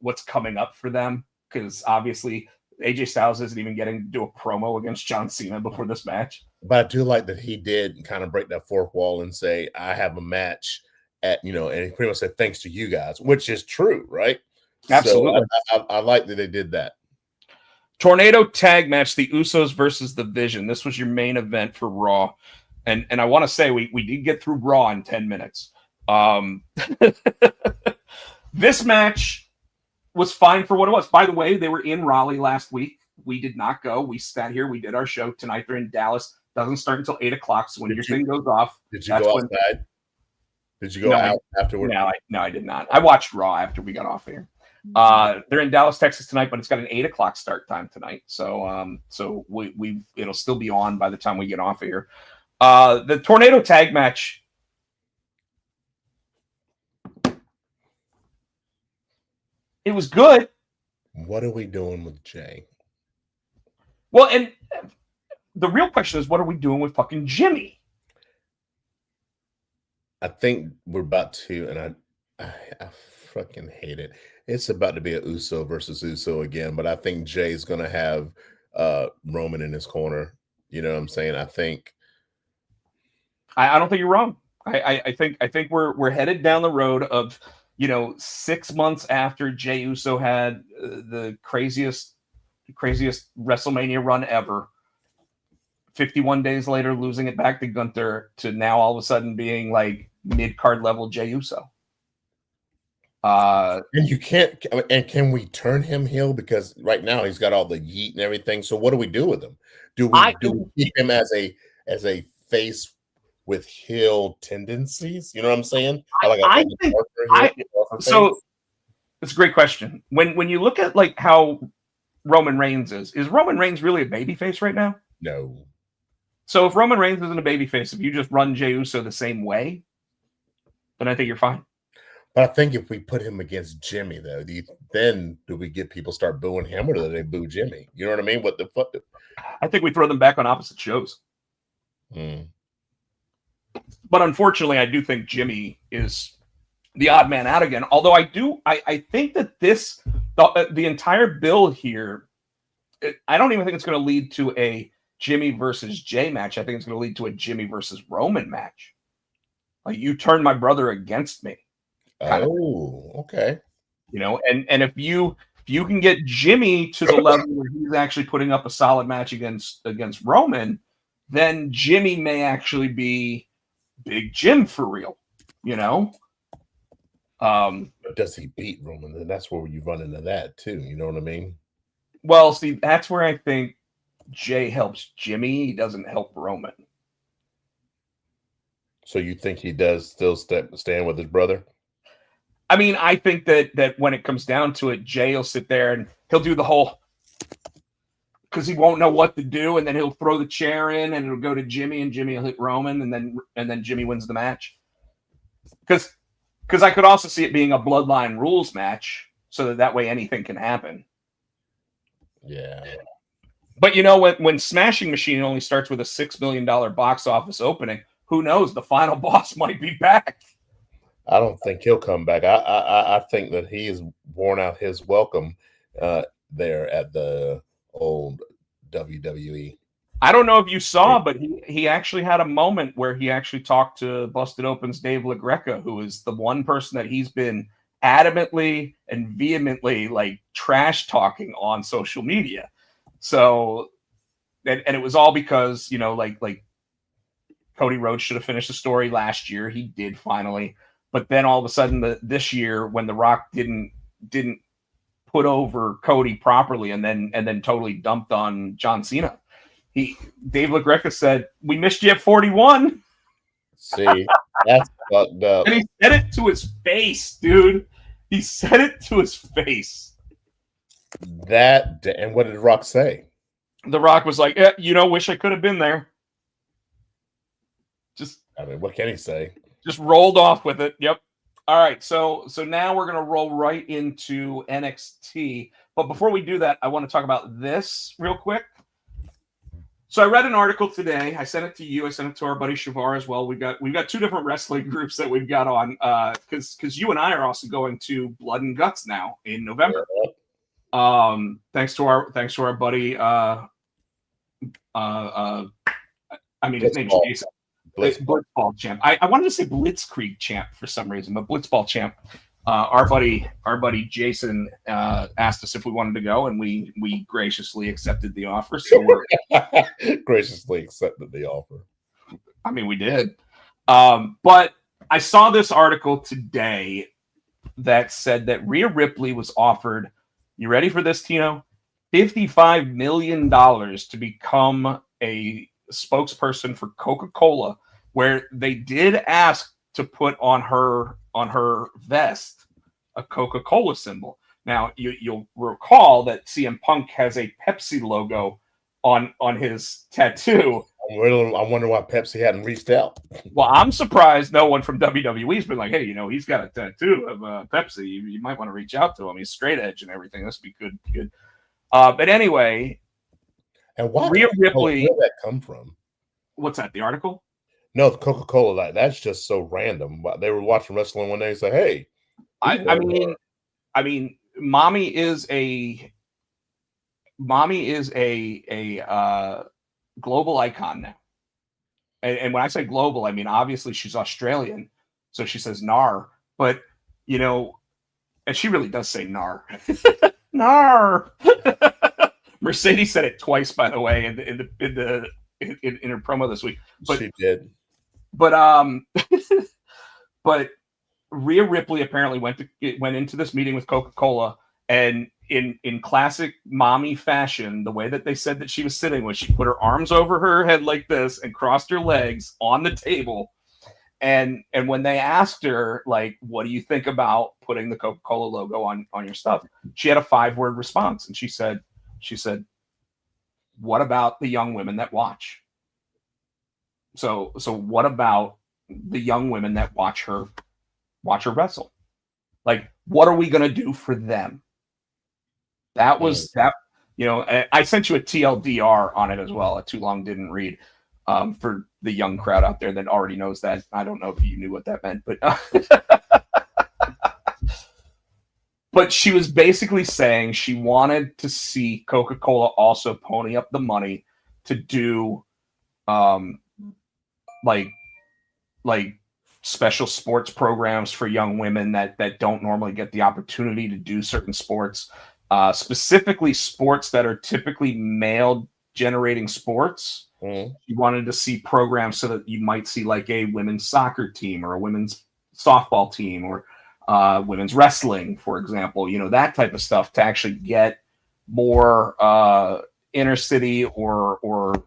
what's coming up for them, because obviously AJ Styles isn't even getting to do a promo against John Cena before this match. But I do like that he did kind of break that fourth wall and say, I have a match and he pretty much said, thanks to you guys, which is true, right? Absolutely. So I like that they did that. Tornado tag match, the Usos versus the Vision. This was your main event for Raw. And I want to say we did get through Raw in 10 minutes. This match was fine for what it was. By the way, they were in Raleigh last week. We did not go. We sat here. We did our show. Tonight they're in Dallas. Doesn't start until 8 o'clock. So when your thing goes off. Did you go outside? Did you go out afterward? No, I did not. I watched Raw after we got off here. They're in Dallas, Texas tonight, but it's got an 8 o'clock start time tonight. So it'll still be on by the time we get off of here. The Tornado tag match. It was good. What are we doing with Jay? Well, and the real question is, what are we doing with fucking Jimmy? I think we're about to, and I fucking hate it. It's about to be a Uso versus Uso again, but I think Jay's going to have Roman in his corner. You know what I'm saying? I don't think you're wrong. I think we're headed down the road of 6 months after Jey Uso had the craziest WrestleMania run ever. 51 days later, losing it back to Gunther, to now all of a sudden being like mid-card level Jey Uso. And you can't. And can we turn him heel? Because right now he's got all the yeet and everything. So what do we do with him? Do we keep him as a face with heel tendencies? You know what I'm saying? I think so. It's a great question. When you look at like how Roman Reigns is Roman Reigns really a babyface right now? No. So if Roman Reigns isn't a babyface, if you just run Jey Uso the same way, then I think you're fine. But I think if we put him against Jimmy, though, then do we get people start booing him, or do they boo Jimmy? You know what I mean? What the fuck? I think we throw them back on opposite shows. Mm. But unfortunately, I do think Jimmy is the odd man out again. Although I think that the entire build here, I don't even think it's going to lead to a Jimmy versus Jay match. I think it's going to lead to a Jimmy versus Roman match. Like, you turned my brother against me. Oh, okay. You know, and if you can get Jimmy to the level where he's actually putting up a solid match against Roman, then Jimmy may actually be Big Jim for real. You know. Does he beat Roman? Then that's where you run into that too. You know what I mean? Well, see, that's where I think Jay helps Jimmy. He doesn't help Roman. So you think he does still stand with his brother? I mean, I think that when it comes down to it, Jay will sit there and he'll do the whole, because he won't know what to do, and then he'll throw the chair in and it'll go to Jimmy, and Jimmy will hit Roman, and then Jimmy wins the match. Because I could also see it being a Bloodline rules match, so that way anything can happen. Yeah. But you know, when Smashing Machine only starts with a $6 million box office opening, who knows? The final boss might be back. I don't think he'll come back. I think that he has worn out his welcome there at the old WWE. I don't know if you saw, but he actually had a moment where he actually talked to Busted Open's Dave LaGreca, who is the one person that he's been adamantly and vehemently like trash talking on social media. So, and it was all because, you know, like Cody Rhodes should have finished the story last year. He did finally. But then all of a sudden this year, when The Rock didn't put over Cody properly and then totally dumped on John Cena, Dave LaGreca said, "We missed you at 41." See, that's fucked up. And he said it to his face, dude. He said it to his face. And what did Rock say? The Rock was like, "Yeah, wish I could have been there." I mean, what can he say? Just rolled off with it. Yep. All right. So now we're going to roll right into NXT. But before we do that, I want to talk about this real quick. So I read an article today. I sent it to you. I sent it to our buddy Shavar as well. We've got two different wrestling groups that we've got on because you and I are also going to Blood and Guts now in November. Thanks to our buddy. His name's Jason. Blitzball champ. I wanted to say Blitzkrieg champ for some reason, but Blitzball champ. Our buddy Jason asked us if we wanted to go, and we graciously accepted the offer. So we're graciously accepted the offer. I mean, we did. But I saw this article today that said that Rhea Ripley was offered, you ready for this, Tino? $55 million to become a spokesperson for Coca-Cola, where they did ask to put on her vest a Coca-Cola symbol. Now, you'll recall that CM Punk has a Pepsi logo on his tattoo. I wonder why Pepsi hadn't reached out. Well, I'm surprised no one from WWE's been like, hey, he's got a tattoo of Pepsi. You might want to reach out to him. He's straight edge and everything. This would be good. But anyway, and why Rhea Ripley? Where did that come from? What's that? The article? No, the Coca-Cola. That's just so random. They were watching wrestling one day and say, "Hey." I mean, mommy is a global icon now. And when I say global, I mean, obviously she's Australian, so she says "nar," but and she really does say "nar." "Nar." Mercedes said it twice, by the way, in her promo this week. But she did. But but Rhea Ripley apparently went into this meeting with Coca-Cola, and in classic mommy fashion, the way that they said that she was sitting was she put her arms over her head like this and crossed her legs on the table. And when they asked her, like, what do you think about putting the Coca-Cola logo on your stuff? She had a 5-word response. And she said, what about the young women that watch? So what about the young women that watch her wrestle? Like, what are we going to do for them? That was that, I sent you a TLDR on it as well. A Too Long Didn't Read, for the young crowd out there that already knows that. I don't know if you knew what that meant, but but she was basically saying she wanted to see Coca-Cola also pony up the money to do like special sports programs for young women that don't normally get the opportunity to do certain sports. Specifically sports that are typically male generating sports. You wanted to see programs so that you might see like a women's soccer team or a women's softball team or women's wrestling, for example, that type of stuff to actually get more inner city or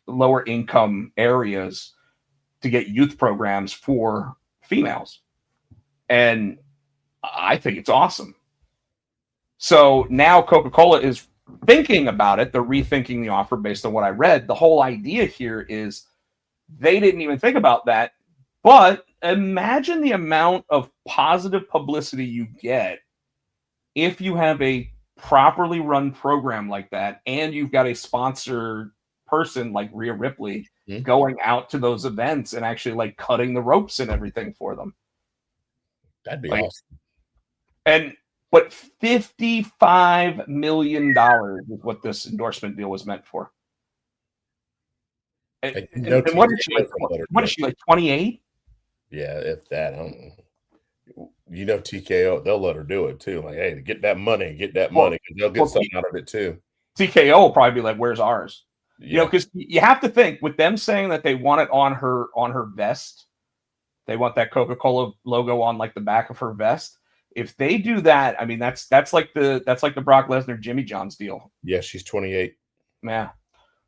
lower income areas to get youth programs for females. And I think it's awesome. So now Coca-Cola is thinking about it. They're rethinking the offer based on what I read. The whole idea here is they didn't even think about that. But imagine the amount of positive publicity you get if you have a properly run program like that and you've got a sponsored person like Rhea Ripley going out to those events and actually like cutting the ropes and everything for them. That'd be awesome. But $55 million is what this endorsement deal was meant for. And what is she, like 28? Yeah, if that. I don't know. TKO, they'll let her do it too. Like, hey, get that money, money. They'll get something out of it too. TKO will probably be like, where's ours? Yeah. Because you have to think with them saying that they want it on her vest. They want that Coca-Cola logo on like the back of her vest. If they do that, I mean, that's like the Brock Lesnar Jimmy John's deal. Yeah, she's 28. Yeah.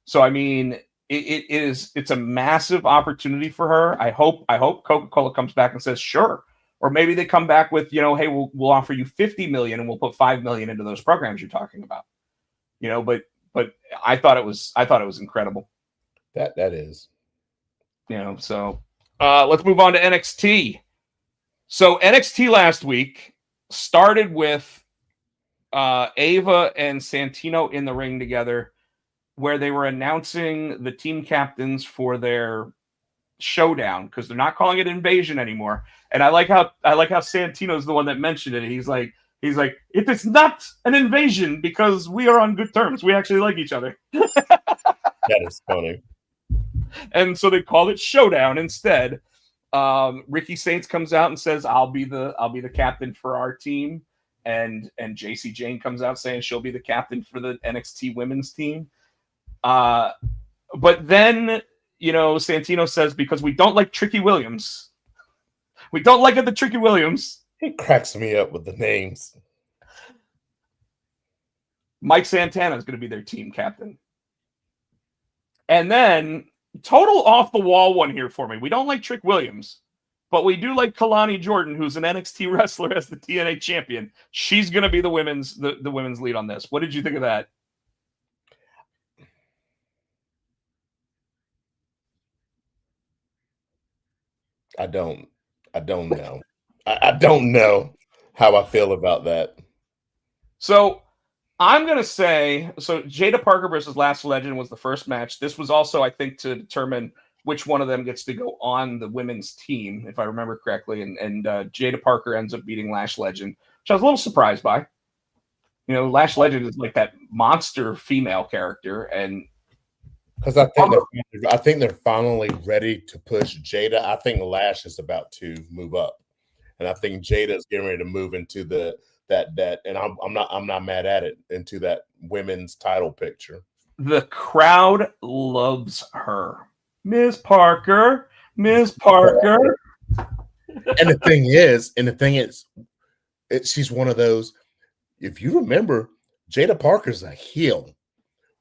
So I mean, it's a massive opportunity for her. I hope Coca-Cola comes back and says sure, or maybe they come back with hey, we'll offer you $50 million and we'll put $5 million into those programs you're talking about. But I thought it was incredible. That is. So let's move on to NXT. So NXT last week started with Ava and Santino in the ring together, where they were announcing the team captains for their showdown, because they're not calling it Invasion anymore. And I like how Santino's the one that mentioned it. He's like, it is not an invasion because we are on good terms. We actually like each other. That is funny. And so they called it Showdown instead. Ricky Saints comes out and says, I'll be the captain for our team. And JC Jane comes out saying she'll be the captain for the NXT women's team. But then, Santino says, because we don't like Tricky Williams. We don't like it, the Tricky Williams. He cracks me up with the names. Mike Santana is going to be their team captain. And then, total off the wall one here for me. We don't like Trick Williams, but we do like Kalani Jordan, who's an NXT wrestler, as the TNA champion. She's going to be the women's lead on this. What did you think of that? I don't know. I don't know how I feel about that. So I'm going to say, Jada Parker versus Lash Legend was the first match. This was also, I think, to determine which one of them gets to go on the women's team, if I remember correctly. And Jada Parker ends up beating Lash Legend, which I was a little surprised by. Lash Legend is like that monster female character. And because I think they're finally ready to push Jada. I think Lash is about to move up. And I think Jada is getting ready to move into that, and I'm not mad at it, into that women's title picture. The crowd loves her, Miss Parker. And the thing is, she's one of those. if you remember, Jada Parker's a heel.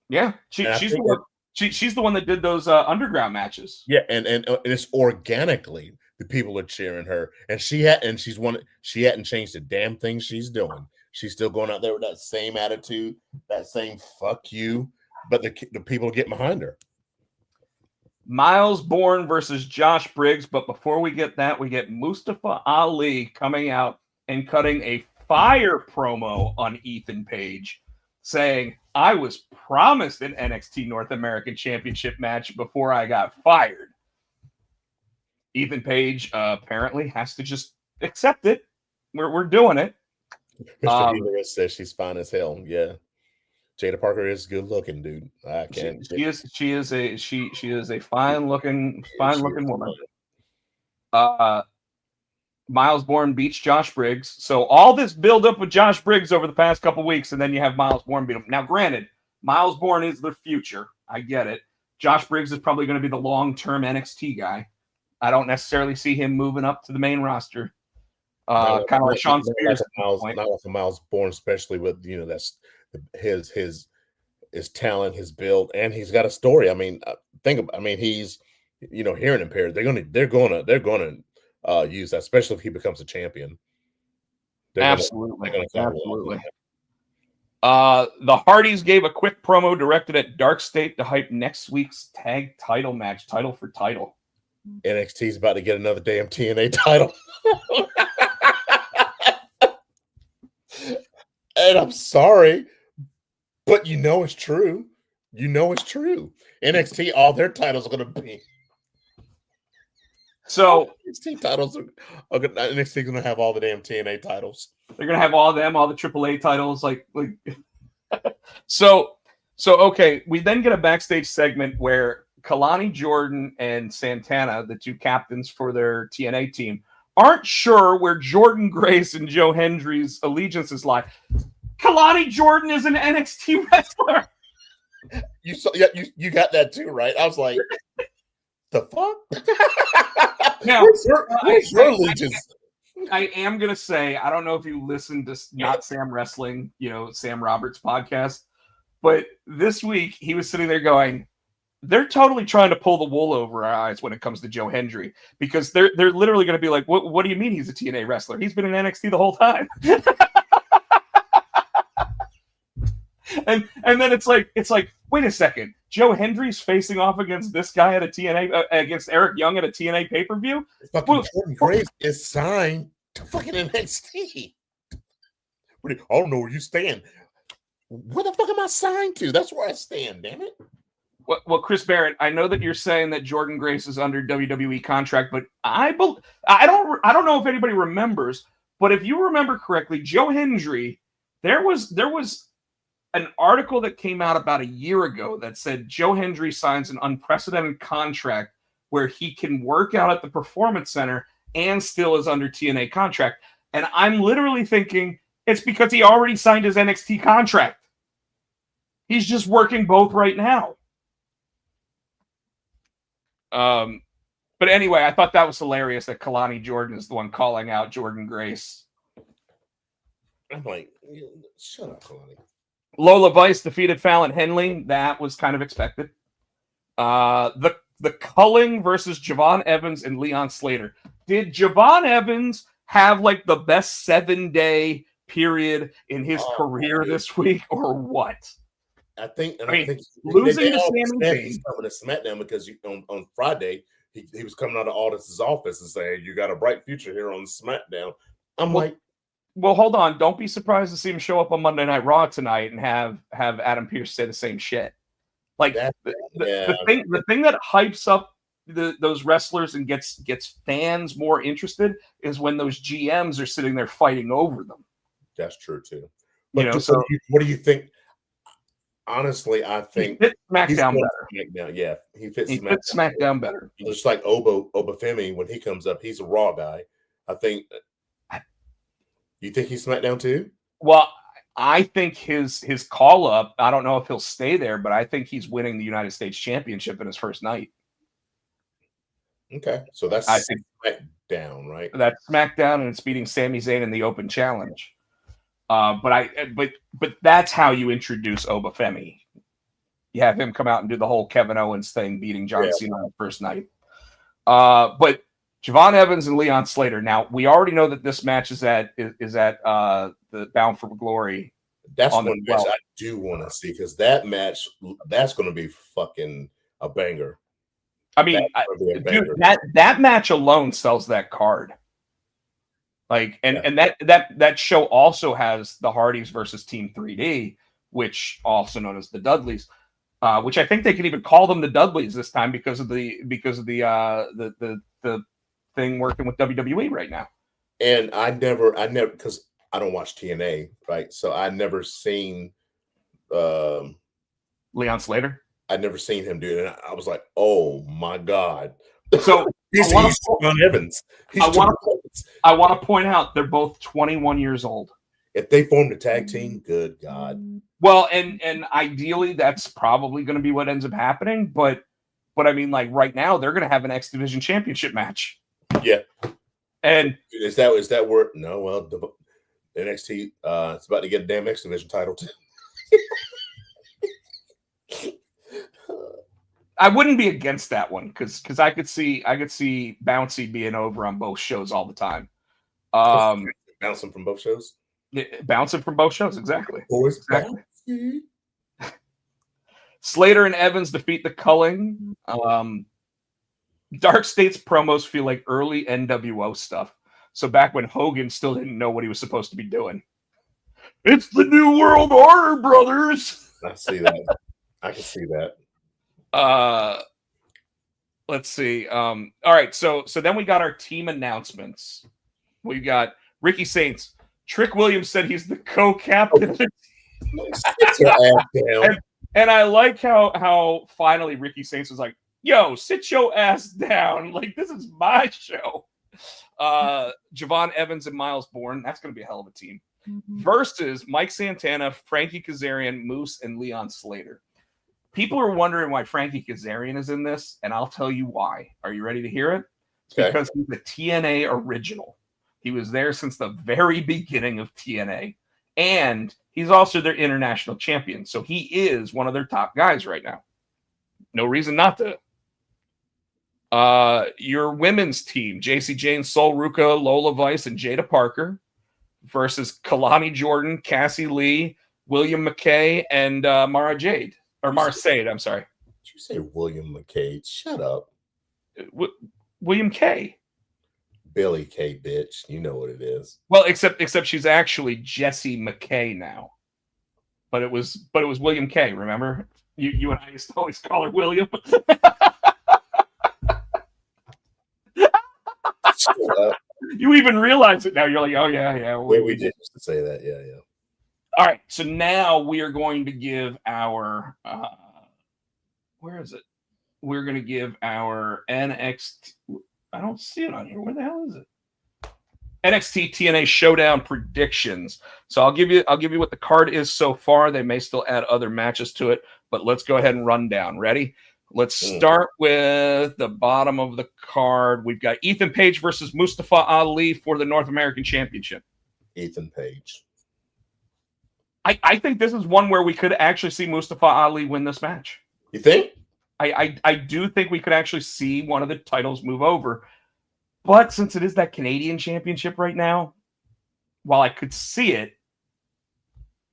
Yeah, she's the one that did those underground matches. Yeah, and it's organically the people are cheering her, and she hadn't changed a damn thing she's doing. She's still going out there with that same attitude, that same fuck you, but the people get behind her. Miles Bourne versus Josh Briggs, but before we get that, we get Mustafa Ali coming out and cutting a fire promo on Ethan Page, saying, I was promised an NXT North American Championship match before I got fired. Ethan Page apparently has to just accept it. We're doing it. Mr. Healer says she's fine as hell. Yeah. Jada Parker is good looking, dude. I can't. She is a fine looking woman. Miles Bourne beats Josh Briggs. So all this build up with Josh Briggs over the past couple weeks, and then you have Miles Bourne beat him. Now, granted, Miles Bourne is the future. I get it. Josh Briggs is probably going to be the long-term NXT guy. I don't necessarily see him moving up to the main roster. Kind of like Sean Spears. Not like Miles Bourne, especially with that's his talent, his build, and he's got a story. I mean, he's hearing impaired. They're gonna use that, especially if he becomes a champion. Absolutely. The Hardys gave a quick promo directed at Dark State to hype next week's tag title match, title for title. NXT's about to get another damn TNA title. And I'm sorry, but it's true. NXT, all their titles are going to be. So NXT titles NXT going to have all the damn TNA titles. They're going to have all the AAA titles. So okay. We then get a backstage segment where Kalani Jordan and Santana, the two captains for their TNA team, aren't sure where Jordan Grace and Joe Hendry's allegiances lie. Kalani Jordan is an NXT wrestler. You got that too, right? I was like, the fuck? Now, where's your allegiance? I am going to say, I don't know if you listened to Not Sam Wrestling, Sam Roberts' podcast, but this week he was sitting there going, they're totally trying to pull the wool over our eyes when it comes to Joe Hendry, because they're literally going to be like, what do you mean he's a TNA wrestler? He's been in NXT the whole time. and then it's like, wait a second, Joe Hendry's facing off against this guy at a TNA against Eric Young at a TNA pay-per-view. Fucking Jordan Grace is signed to fucking NXT. I don't know where you stand. Where the fuck am I signed to? That's where I stand, damn it. Well, Chris Barrett, I know that you're saying that Jordan Grace is under WWE contract, but I don't know if anybody remembers, but if you remember correctly, Joe Hendry, there was an article that came out about a year ago that said Joe Hendry signs an unprecedented contract where he can work out at the Performance Center and still is under TNA contract. And I'm literally thinking it's because he already signed his NXT contract. He's just working both right now. But anyway, I thought that was hilarious that Kalani Jordan is the one calling out Jordan Grace. I'm like, shut up, Kalani. Lola Vice defeated Fallon Henley. That was kind of expected. The Culling versus Javon Evans and Leon Slater. Did Javon Evans have the best 7-day period in his career this week, or what? I think losing to Sami Zayn. He's coming to SmackDown because on Friday he was coming out of Aldis's office and saying, "You got a bright future here on SmackDown." Well, hold on. Don't be surprised to see him show up on Monday Night Raw tonight and have Adam Pearce say the same shit. The thing that hypes up those wrestlers and gets fans more interested is when those GMs are sitting there fighting over them. That's true too. But what do you think? Honestly, I think he fits SmackDown better. SmackDown. Yeah, he fits SmackDown better. Just like Obafemi, when he comes up, he's a Raw guy. I think. You think he's SmackDown too? Well, I think his call up. I don't know if he'll stay there, but I think he's winning the United States Championship in his first night. Okay, so that's SmackDown, right? That's SmackDown, and it's beating Sami Zayn in the Open Challenge. But that's how you introduce Obafemi. You have him come out and do the whole Kevin Owens thing, beating John Cena on the first night. But Javon Evans and Leon Slater. Now we already know that this match is at the Bound for Glory. That's one match I do want to see, because that match, that's going to be fucking a banger. I mean, dude, that match alone sells that card. Like, and that show also has the Hardys versus Team 3D, which also known as the Dudleys, which I think they could even call them the Dudleys this time because of the thing working with WWE right now. And I never, because I don't watch TNA, right? So I never seen Leon Slater. I'd never seen him do it, and I was like, "Oh my god!" So he's Javon Evans. I want to point out they're both 21 years old. If they formed a tag team, good God. Well, and ideally that's probably going to be what ends up happening. But I mean, like right now they're going to have an X Division Championship match. Yeah. And is that where? No, well, the NXT it's about to get a damn X Division title too. I wouldn't be against that one because I could see Bouncy being over on both shows all the time. Bouncing from both shows. Bouncing from both shows, exactly. Exactly. Slater and Evans defeat the Culling. Dark State's promos feel like early NWO stuff. So back when Hogan still didn't know what he was supposed to be doing. It's the New World Order, brothers. I see that. I can see that. Let's see. All right, so then we got our team announcements. We got Ricky Saints. Trick Williams said he's the co-captain of the team. And I like how finally Ricky Saints was like, yo, sit your ass down. Like, this is my show. Javon Evans and Miles Bourne. That's going to be a hell of a team. Versus Mike Santana, Frankie Kazarian, Moose, and Leon Slater. People are wondering why Frankie Kazarian is in this, and I'll tell you why. Are you ready to hear it? It's because he's a TNA original. He was there since the very beginning of TNA. And he's also their international champion. So he is one of their top guys right now. No reason not to. Your women's team, JC Jane, Sol Ruka, Lola Vice, and Jada Parker versus Kalani Jordan, Cassie Lee, William McKay, and Mara Jade. Or Marseille, I'm sorry. Did you say William McKay? Shut up. William K. Billy K, bitch. You know what it is. Well, except she's actually Jessie McKay now. But it was William K, remember? You and I used to always call her William. You even realize it now. You're like, oh yeah. We did used to say that, yeah. All right, so now we are going to give our where is it? We're going to give our NXT. I don't see it on here. Where the hell is it? NXT TNA Showdown predictions. So I'll give you what the card is so far. They may still add other matches to it, but let's go ahead and run down. Ready? Let's start with the bottom of the card. We've got Ethan Page versus Mustafa Ali for the North American Championship. Ethan Page. I think this is one where we could actually see Mustafa Ali win this match. You think? I do think we could actually see one of the titles move over. But since it is that Canadian championship right now, while I could see it,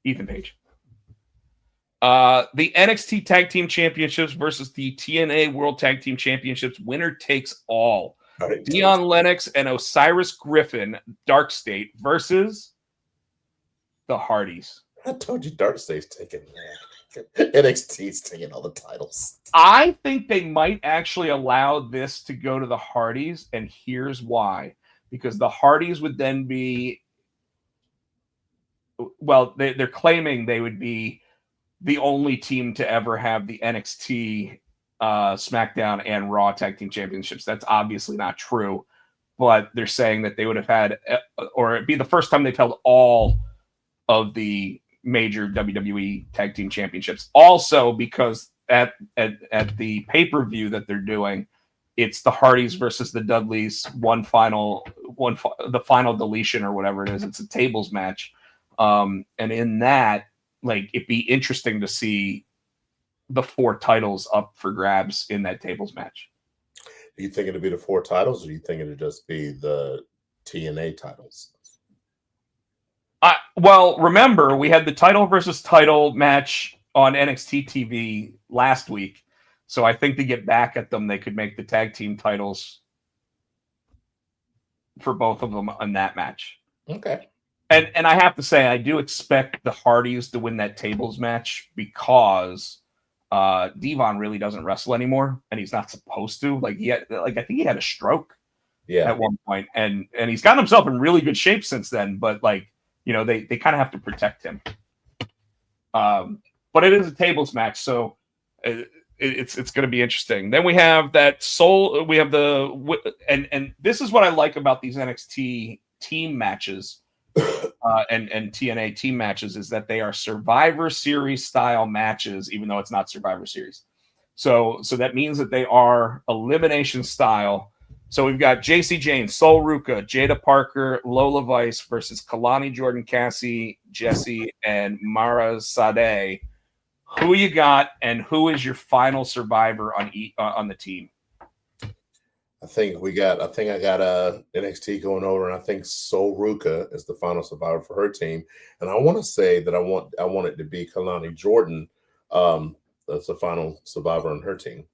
Ethan Page. The NXT Tag Team Championships versus the TNA World Tag Team Championships. Winner takes all. Right. Dion Lennox and Osiris Griffin, Dark State, versus the Hardys. I told you Dark State's taking NXT's taking all the titles. I think they might actually allow this to go to the Hardys, and here's why. Because the Hardys would then be, well, they're claiming they would be the only team to ever have the NXT, SmackDown, and Raw Tag Team Championships. That's obviously not true, but they're saying that they would have had, or it'd be the first time they've held all of the major WWE Tag Team Championships. Also, because at the pay-per-view that they're doing, it's the Hardys versus the Dudleys, the final deletion or whatever it is. It's a tables match. And in that, like, it'd be interesting to see the 4 titles up for grabs in that tables match. Do you think it'd be the 4 titles, or do you think it'd just be the TNA titles? Well, remember, we had the title versus title match on NXT TV last week. So I think to get back at them, they could make the tag team titles for both of them on that match. Okay. And I have to say, I do expect the Hardys to win that tables match because Devon really doesn't wrestle anymore, and he's not supposed to. Like, I think he had a stroke at one point, and he's gotten himself in really good shape since then. But like, they kind of have to protect him. But it is a tables match, so it's going to be interesting. Then we have that we have and this is what I like about these NXT team matches and TNA team matches, is that they are Survivor Series style matches, even though it's not Survivor Series. So that means that they are elimination style. So we've got JC Jane, Sol Ruka, Jada Parker, Lola Vice versus Kalani Jordan, Cassie, Jesse, and Mara Sade. Who you got, and who is your final survivor on the team? I think I got NXT going over, and I think Sol Ruka is the final survivor for her team. And I want to say that I want it to be Kalani Jordan that's the final survivor on her team.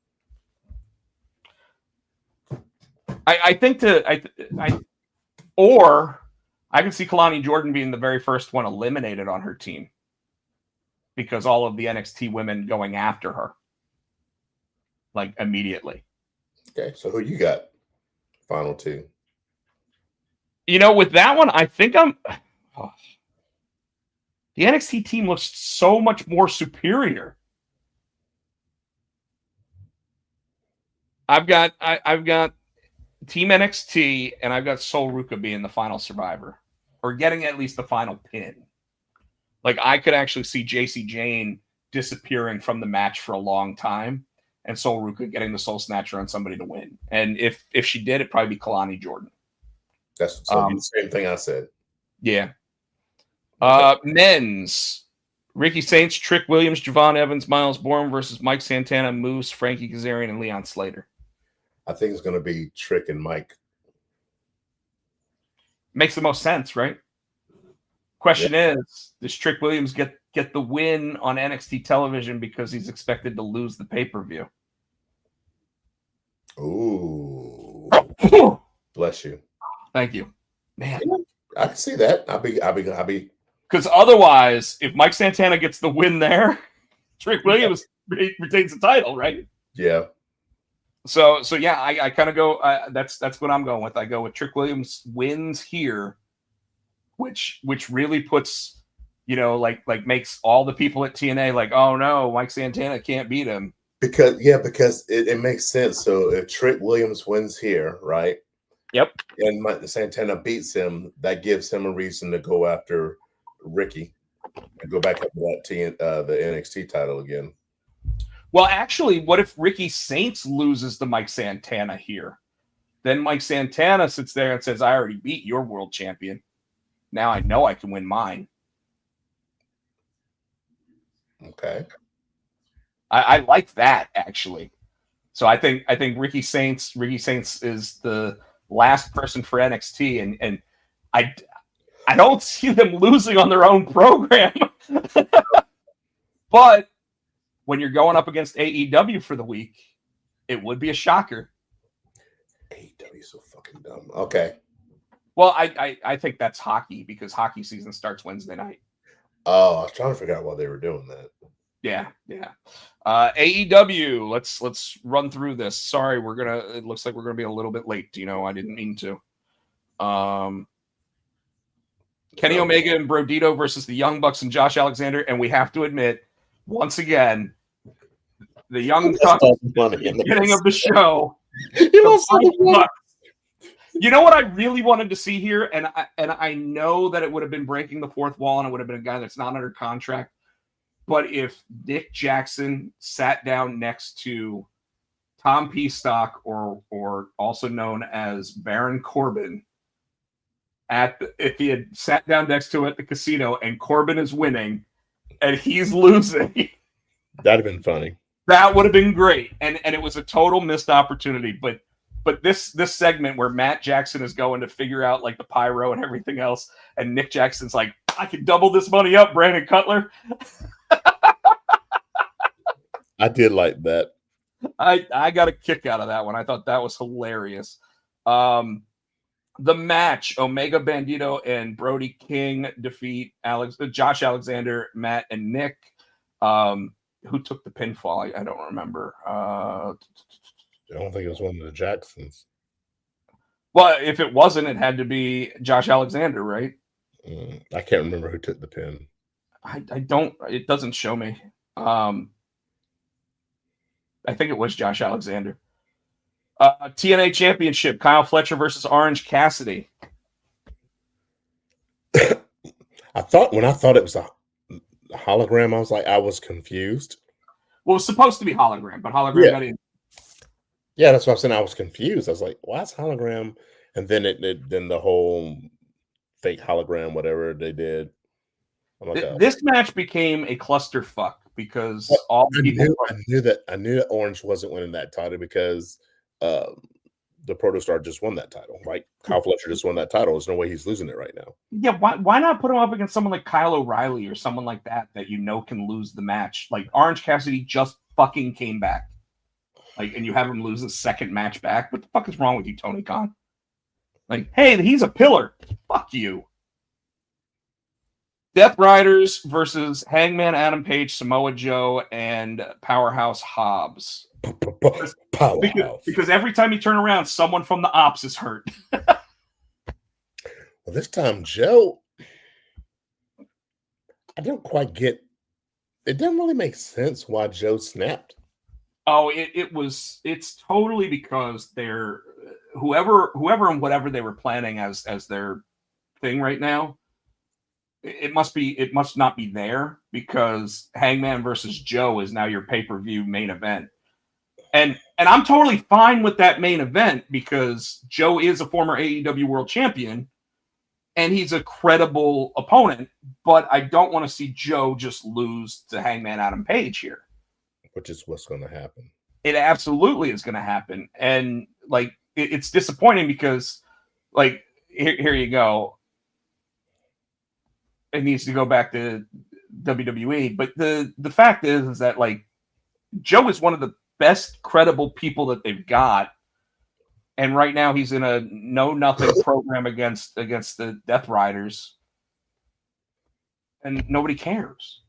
I think or I can see Kalani Jordan being the very first one eliminated on her team, because all of the NXT women going after her, like, immediately. Okay, so who you got? Final 2. With that one, I think the NXT team looks so much more superior. I've got Team NXT, and I've got Sol Ruka being the final survivor, or getting at least the final pin. Like, I could actually see JC Jane disappearing from the match for a long time, and Sol Ruka getting the Soul Snatcher on somebody to win. And if she did, it'd probably be Kalani Jordan. That's the same thing I said. Yeah. Men's. Ricky Saints, Trick Williams, Javon Evans, Miles Bourne versus Mike Santana, Moose, Frankie Kazarian, and Leon Slater. I think it's going to be Trick and Mike. Makes the most sense, right? Question is, does Trick Williams get the win on NXT television because he's expected to lose the pay-per-view? Ooh. Bless you. Thank you. Man. I can see that. I'll be because otherwise, if Mike Santana gets the win there, Trick Williams retains the title, right? Yeah. So yeah, I kind of go. That's what I'm going with. I go with Trick Williams wins here, which really puts, like makes all the people at TNA like, oh no, Mike Santana can't beat him. Because it makes sense. So if Trick Williams wins here, right? Yep. And Mike Santana beats him, that gives him a reason to go after Ricky and go back up to that the NXT title again. Well, actually, what if Ricky Saints loses to Mike Santana here? Then Mike Santana sits there and says, I already beat your world champion. Now I know I can win mine. Okay. I like that, actually. So I think Ricky Saints is the last person for NXT, and I don't see them losing on their own program. But when you're going up against AEW for the week, it would be a shocker. AEW is so fucking dumb. Okay. Well, I think that's hockey, because hockey season starts Wednesday night. Oh, I was trying to figure out why they were doing that. Yeah. AEW. Let's run through this. Sorry, it looks like we're gonna be a little bit late. I didn't mean to. Kenny Omega and Brodito versus the Young Bucks and Josh Alexander, and we have to admit, once again, the Young Bucks at the beginning of the show. You know what I really wanted to see here, and I know that it would have been breaking the fourth wall, and it would have been a guy that's not under contract. But if Nick Jackson sat down next to Tom Peastock, or also known as Baron Corbin, if he had sat down next to it at the casino and Corbin is winning and he's losing. That'd have been funny. That would have been great. And it was a total missed opportunity. But this segment where Matt Jackson is going to figure out like the pyro and everything else, and Nick Jackson's like, I can double this money up, Brandon Cutler. I did like that. I got a kick out of that one. I thought that was hilarious. The match, Omega Bandito and Brody King defeat Josh Alexander, Matt, and Nick. Who took the pinfall? I don't remember. I don't think it was one of the Jacksons. Well, if it wasn't, it had to be Josh Alexander, right? I can't remember who took the pin. I don't. It doesn't show me. I think it was Josh Alexander. TNA Championship, Kyle Fletcher versus Orange Cassidy. I thought it was a hologram, I was confused. Well, it was supposed to be hologram, but hologram got in. Yeah, that's what I'm saying. I was confused. I was like, why is hologram? And then then the whole fake hologram, whatever they did. Oh my God. This match became a clusterfuck because I knew that Orange wasn't winning that title because the Protostar just won that title. Right? Kyle Fletcher just won that title. There's no way he's losing it right now. Yeah, why not put him up against someone like Kyle O'Reilly or someone like that you know can lose the match? Like Orange Cassidy just fucking came back. Like, and you have him lose the second match back. What the fuck is wrong with you, Tony Khan? Like, hey, he's a pillar. Fuck you. Death Riders versus Hangman Adam Page, Samoa Joe, and Powerhouse Hobbs. Because every time you turn around, someone from the ops is hurt. Well, this time, Joe, I don't quite get. It doesn't really make sense why Joe snapped. Oh, it's totally because they're whoever and whatever they were planning as their thing right now. It must not be there because Hangman versus Joe is now your pay-per-view main event. And I'm totally fine with that main event because Joe is a former AEW World Champion and he's a credible opponent, but I don't want to see Joe just lose to Hangman Adam Page here. Which is what's going to happen. It absolutely is going to happen. And like, it's disappointing because like, here you go. It needs to go back to WWE. But the fact is that like Joe is one of the best credible people that they've got. And right now he's in a no-nothing program against the Death Riders. And nobody cares.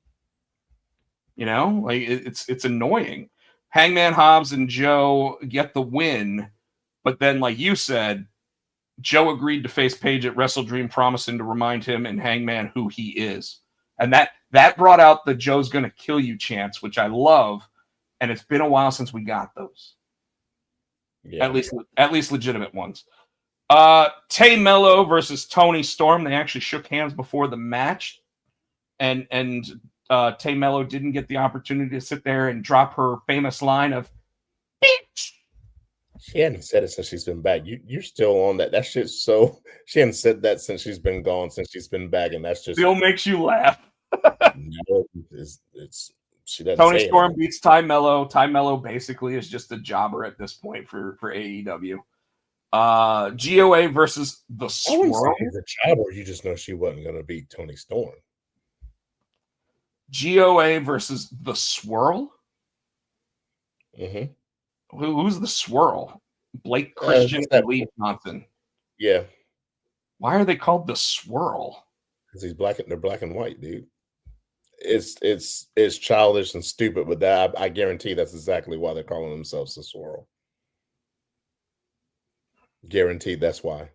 You know, like it's annoying. Hangman Hobbs and Joe get the win, but then, like you said, Joe agreed to face Page at Wrestle Dream, promising to remind him and Hangman who he is, and that brought out the Joe's gonna kill you chants, which I love. And it's been a while since we got those. Yeah. At least legitimate ones. Tay Mello versus Tony Storm. They actually shook hands before the match, and Tay Mello didn't get the opportunity to sit there and drop her famous line of "bitch." She hadn't said it since she's been back. You're still on that. That shit's so. She hadn't said that since she's been gone, since she's been back, and that's just still makes you laugh. No, it's she doesn't. Tony Storm beats Ty Mello. Ty Mello basically is just a jobber at this point for AEW. GOA versus the Swirl. She's a jobber. You just know she wasn't going to beat Tony Storm. GOA versus the Swirl. Mm-hmm. Who's the Swirl? Blake Christian and Lee Johnson. Yeah. Why are they called the Swirl? Because he's black. They're black and white, dude. It's childish and stupid, but that I guarantee that's exactly why they're calling themselves the Swirl. Guaranteed that's why.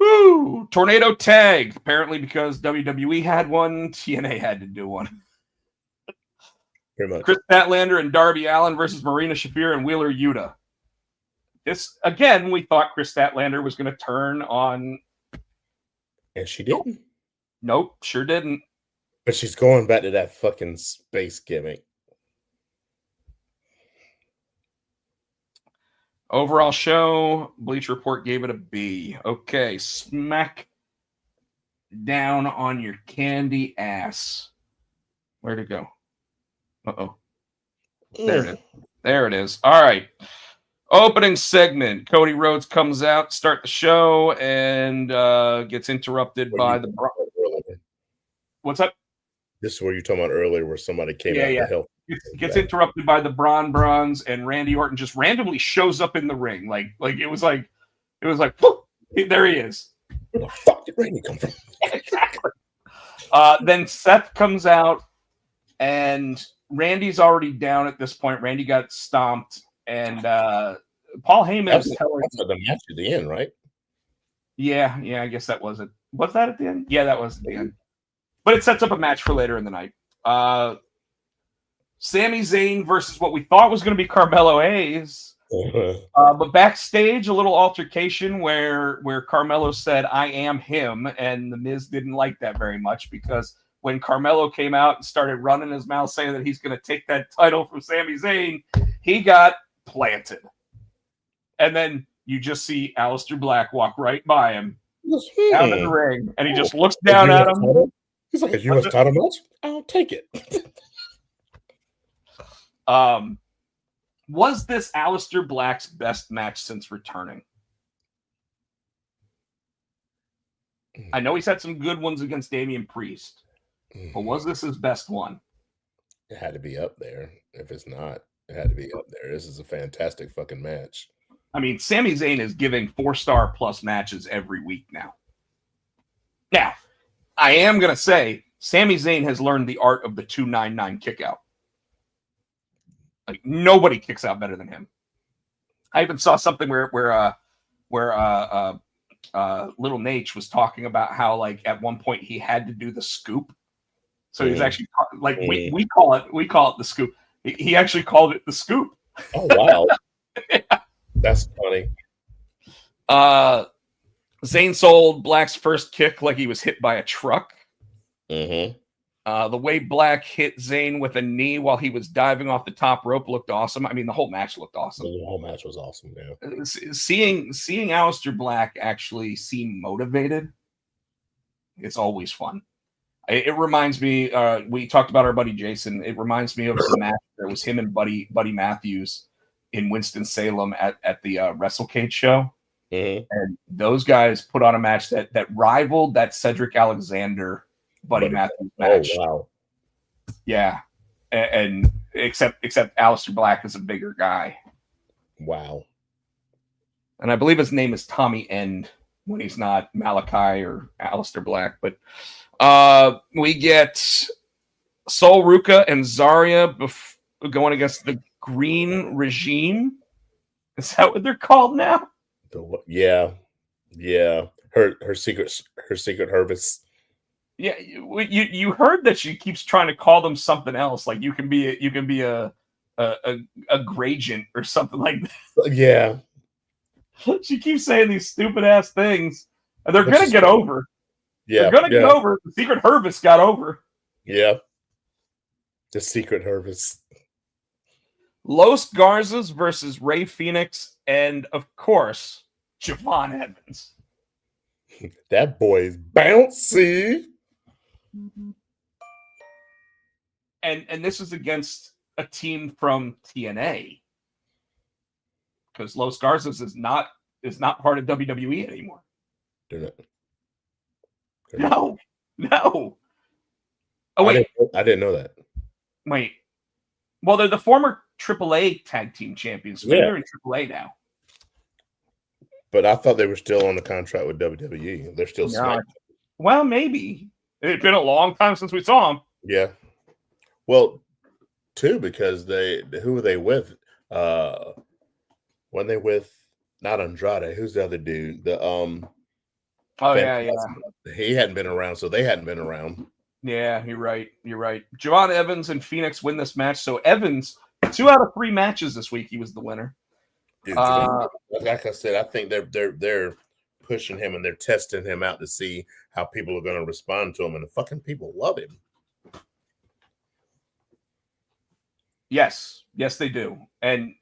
Whoo! Tornado tag. Apparently, because WWE had one, TNA had to do one. Pretty much. Chris Statlander and Darby Allin versus Marina Shafir and Wheeler Yuta. This again, we thought Chris Statlander was going to turn on, and she didn't. Nope, sure didn't. But she's going back to that fucking space gimmick. Overall show, Bleacher Report gave it a B. Okay, smack down on your candy ass. Where'd it go? Uh-oh. There it is. There it is. All right. Opening segment. Cody Rhodes comes out, start the show, and gets interrupted by the... What's up? This is where you're talking about earlier where somebody came out to help. Gets interrupted by the Bronze, and Randy Orton just randomly shows up in the ring. Like it was like, whoop, there he is. Where the fuck did Randy come from? Exactly. Then Seth comes out, and Randy's already down at this point. Randy got stomped, and Paul Heyman is telling the match at the end, right? Yeah, I guess that was it. Was that at the end? Yeah, that was at the end. But it sets up a match for later in the night. Sami Zayn versus what we thought was going to be Carmelo Hayes. But backstage, a little altercation where Carmelo said, "I am him," and The Miz didn't like that very much because when Carmelo came out and started running his mouth saying that he's going to take that title from Sami Zayn, he got planted. And then you just see Aleister Black walk right by him down in the ring, and he just looks down at him. He's like, a U.S. title match? I'll take it. Was this Aleister Black's best match since returning? I know he's had some good ones against Damian Priest, but was this his best one? It had to be up there. If it's not, it had to be up there. This is a fantastic fucking match. I mean, Sami Zayn is giving 4-star plus matches every week now. Now, I am going to say Sami Zayn has learned the art of the 299 kick out. Like, nobody kicks out better than him. I even saw something where Little Nate was talking about how, like, at one point he had to do the scoop. So he's actually like we call it the scoop. He actually called it the scoop. Oh wow. Yeah. That's funny. Zayn sold Black's first kick like he was hit by a truck. Mm-hmm. The way Black hit Zayn with a knee while he was diving off the top rope looked awesome. I mean, the whole match looked awesome. The whole match was awesome, yeah. Seeing Aleister Black actually seem motivated, it's always fun. It reminds me, we talked about our buddy Jason. It reminds me of the match that was him and Buddy Matthews in Winston-Salem at the WrestleCade show. Mm-hmm. And those guys put on a match that rivaled that Cedric Alexander Buddy Matthews match. Oh, wow. Yeah. And except Aleister Black is a bigger guy. Wow. And I believe his name is Tommy End when he's not Malachi or Aleister Black. But we get Sol Ruka and Zarya going against the Green Regime. Is that what they're called now? Yeah. Her secret harvest. Yeah, you heard that she keeps trying to call them something else. Like you can be a Gragent or something like that. Yeah. She keeps saying these stupid ass things, and they're gonna get over. Yeah, they're gonna get over. The Secret Harvest got over. Yeah. The Secret Harvest. Los Garzas versus Rey Fenix, and of course, Javon Evans. That boy is bouncy. And this is against a team from TNA. Because Los Garzas is not part of WWE anymore. They're not. No. Oh wait, I didn't know that. Wait. Well, they're the former AAA tag team champions. So they're in AAA now. But I thought they were still on the contract with WWE. They're still SmackDown. Well, maybe. It's been a long time since we saw them. Yeah. Well, too, because who were they with? When they with not Andrade, who's the other dude? He hadn't been around, so they hadn't been around. Yeah, you're right. Javon Evans and Phoenix win this match. So Evans, 2 out of 3 matches this week, he was the winner. Dude, like I said, I think they're pushing him and they're testing him out to see how people are going to respond to him, and the fucking people love him. Yes, they do. And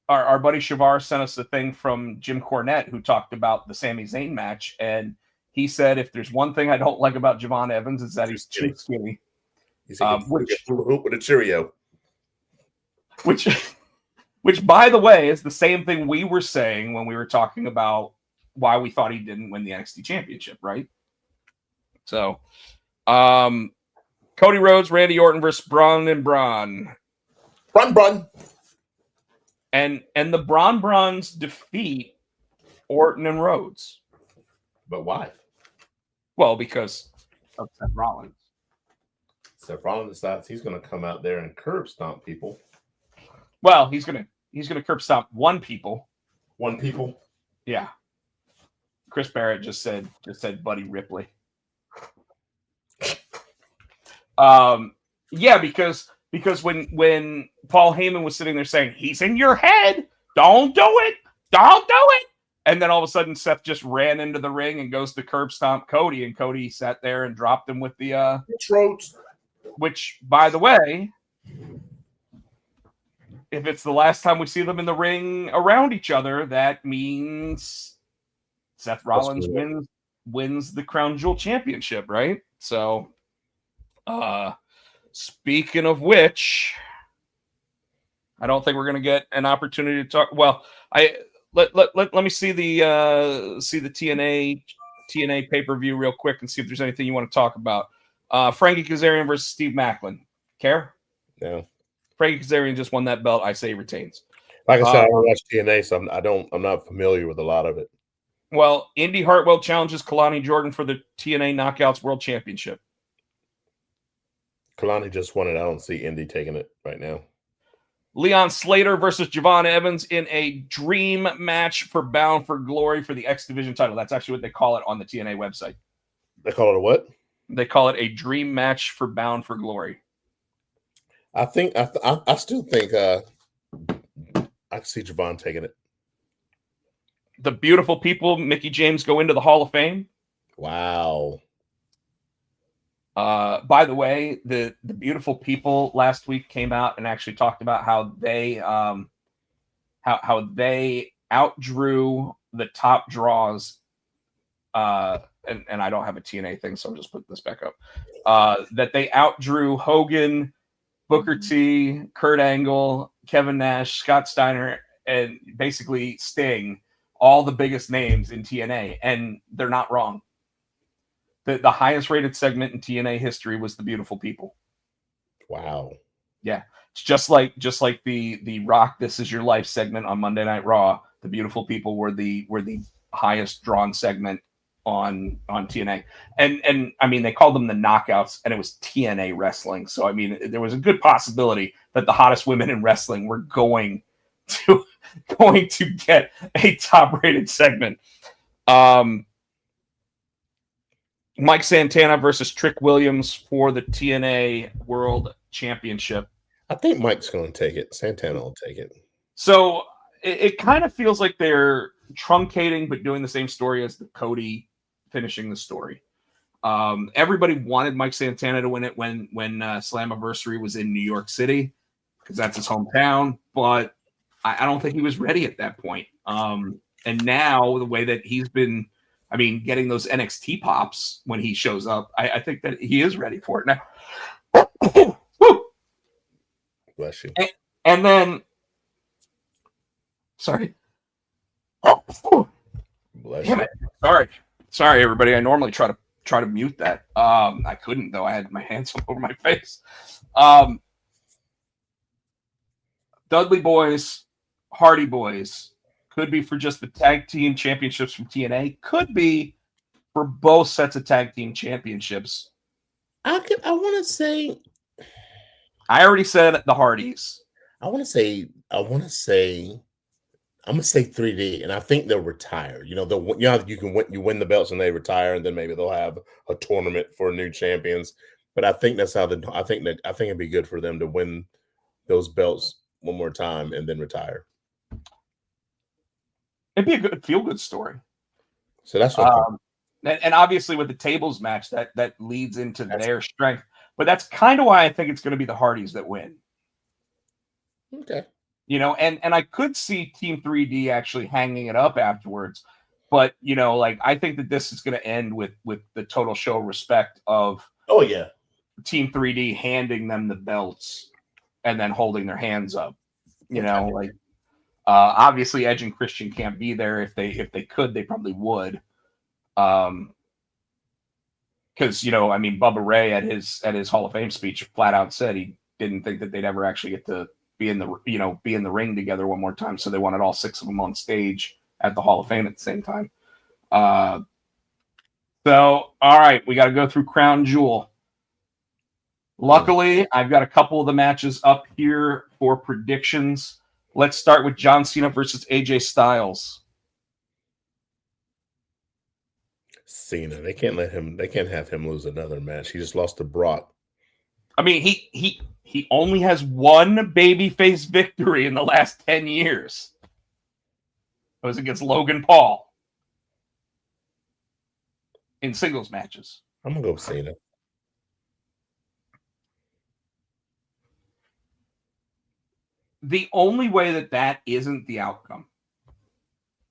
our buddy Shavar sent us a thing from Jim Cornette who talked about the Sami Zayn match, and he said if there's one thing I don't like about Javon Evans is that he's too skinny. He said which hoop with a Cheerio. Which, by the way, is the same thing we were saying when we were talking about why we thought he didn't win the NXT Championship, right? So, Cody Rhodes, Randy Orton versus Braun and Braun. Braun. And the Brauns defeat Orton and Rhodes. But why? Well, because of Seth Rollins. Seth Rollins decides he's going to come out there and curb stomp people. Well, he's gonna curb stomp one people. One people? Yeah. Chris Barrett just said Buddy Ripley. Yeah, because when Paul Heyman was sitting there saying, he's in your head, don't do it. And then all of a sudden Seth just ran into the ring and goes to curb stomp Cody, and Cody sat there and dropped him with the throats. Which, by the way, if it's the last time we see them in the ring around each other, that means Seth Rollins wins the Crown Jewel Championship, right? So, speaking of which, I don't think we're going to get an opportunity to talk. Well, let me see the TNA pay-per-view real quick and see if there's anything you want to talk about. Frankie Kazarian versus Steve Macklin. Care? No. Frankie Kazarian just won that belt. I say he retains. Like I said, I don't watch TNA, so I'm not familiar with a lot of it. Well, Indy Hartwell challenges Kalani Jordan for the TNA Knockouts World Championship. Kalani just won it. I don't see Indy taking it right now. Leon Slater versus Javon Evans in a dream match for Bound for Glory for the X Division title. That's actually what they call it on the TNA website. They call it a what? They call it a dream match for Bound for Glory. I still think I can see Javon taking it. The beautiful people, Mickey James, go into the Hall of Fame. Wow. By the way, the beautiful people last week came out and actually talked about how they how they outdrew the top draws. And I don't have a TNA thing, so I'm just putting this back up. That they outdrew Hogan, Booker T, Kurt Angle, Kevin Nash, Scott Steiner, and basically Sting, all the biggest names in TNA, and they're not wrong. The highest rated segment in TNA history was the beautiful people. Wow. Yeah. It's just like the Rock This Is Your Life segment on Monday Night Raw. The beautiful people were the highest drawn segment on TNA. And I mean, they called them the Knockouts, and it was TNA wrestling. So I mean, there was a good possibility that the hottest women in wrestling were going to get a top rated segment. Mike Santana versus Trick Williams for the TNA World Championship. I think Mike's going to take it. Santana will take it. So it kind of feels like they're truncating, but doing the same story as the Cody finishing the story. Everybody wanted Mike Santana to win it when Slammiversary was in New York City, because that's his hometown. But I don't think he was ready at that point. And now the way that he's been, I mean, getting those NXT pops when he shows up, I think that he is ready for it now. Bless you. And then, sorry. Bless Damn you. it. Sorry, everybody. I normally try to mute that. I couldn't though. I had my hands over my face. Dudley Boys, Hardy Boys. Could be for just the tag team championships from TNA. Could be for both sets of tag team championships. I want to say. I already said the Hardys. I'm gonna say 3D, and I think they'll retire. You win the belts and they retire, and then maybe they'll have a tournament for new champions. But I think that's how I think it'd be good for them to win those belts one more time and then retire. It'd be a good feel-good story. So that's what. And obviously with the tables match, that leads into their strength. But that's kind of why I think it's going to be the Hardys that win. Okay. You know, and I could see Team 3D actually hanging it up afterwards. But, you know, like, I think that this is going to end with the total show of respect of Oh yeah. Team 3D handing them the belts and then holding their hands up. You know, like, obviously Edge and Christian can't be there. If they could, they probably would. Because, you know, I mean, Bubba Ray at his Hall of Fame speech flat out said he didn't think that they'd ever actually get to be in the ring together one more time. So they wanted all 6 of them on stage at the Hall of Fame at the same time. So, all right, we got to go through Crown Jewel. Luckily, I've got a couple of the matches up here for predictions. Let's start with John Cena versus AJ Styles. Cena. They can't have him lose another match. He just lost to Brock. I mean, he only has one babyface victory in the last 10 years. It was against Logan Paul in singles matches. I'm gonna go with Cena. The only way that isn't the outcome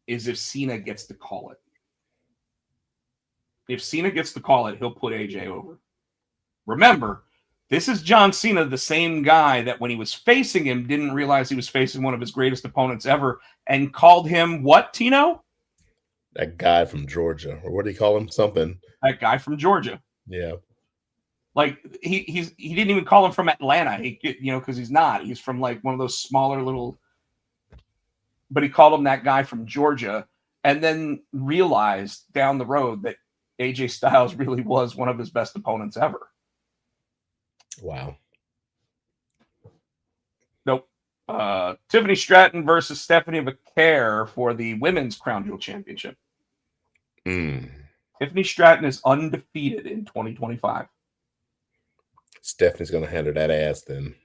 is if Cena gets to call it. If Cena gets to call it, he'll put AJ over. Remember, this is John Cena, the same guy that when he was facing him didn't realize he was facing one of his greatest opponents ever and called him what, Tino? That guy from Georgia. Or what do you call him? Something. That guy from Georgia. Yeah. Like, he didn't even call him from Atlanta, because he's not. He's from, like, one of those smaller little... But he called him that guy from Georgia and then realized down the road that AJ Styles really was one of his best opponents ever. Wow. Nope. Tiffany Stratton versus Stephanie McCare for the Women's Crown Jewel Championship. Tiffany Stratton is undefeated in 2025. Stephanie's going to hand her that ass then.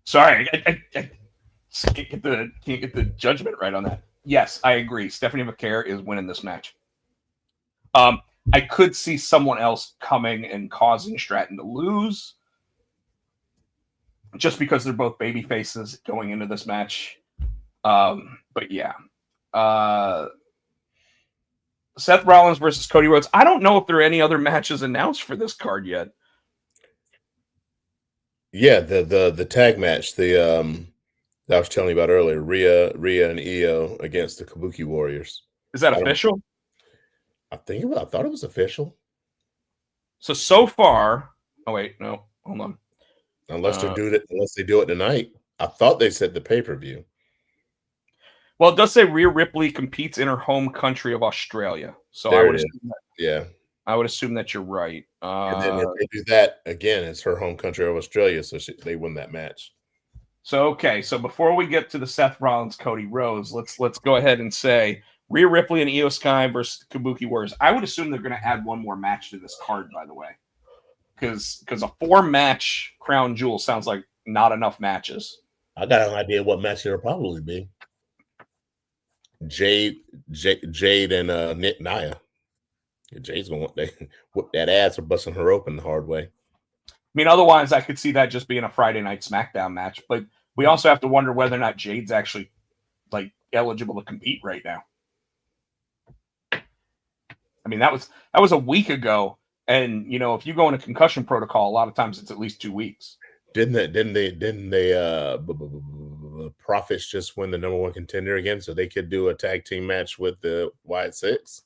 Sorry, I can't get the judgment right on that. Yes, I agree. Stephanie McCare is winning this match. I could see someone else coming and causing Stratton to lose, just because they're both baby faces going into this match. But yeah. Seth Rollins versus Cody Rhodes. I don't know if there are any other matches announced for this card yet. Yeah, the tag match, that I was telling you about earlier, Rhea and Io against the Kabuki Warriors. Is that official? I thought it was official. So far, oh wait, no, hold on. Unless they do it tonight. I thought they said the pay-per-view. Well, it does say Rhea Ripley competes in her home country of Australia. So I would assume that you're right. And then if they do that again, it's her home country of Australia, so they win that match. So before we get to the Seth Rollins Cody Rhodes, let's go ahead and say Rhea Ripley and Io Sky versus the Kabuki Warriors. I would assume they're going to add one more match to this card, by the way, because a 4-match Crown Jewel sounds like not enough matches. I got an idea what match it'll probably be. Jade and Nia. Jade's gonna whip that ass or busting her open the hard way. I mean, otherwise, I could see that just being a Friday Night SmackDown match. But we also have to wonder whether or not Jade's actually like eligible to compete right now. I mean, that was a week ago, and if you go into concussion protocol, a lot of times it's at least 2 weeks. Didn't they Profits just win the number 1 contender again, so they could do a tag team match with the Wyatt Six?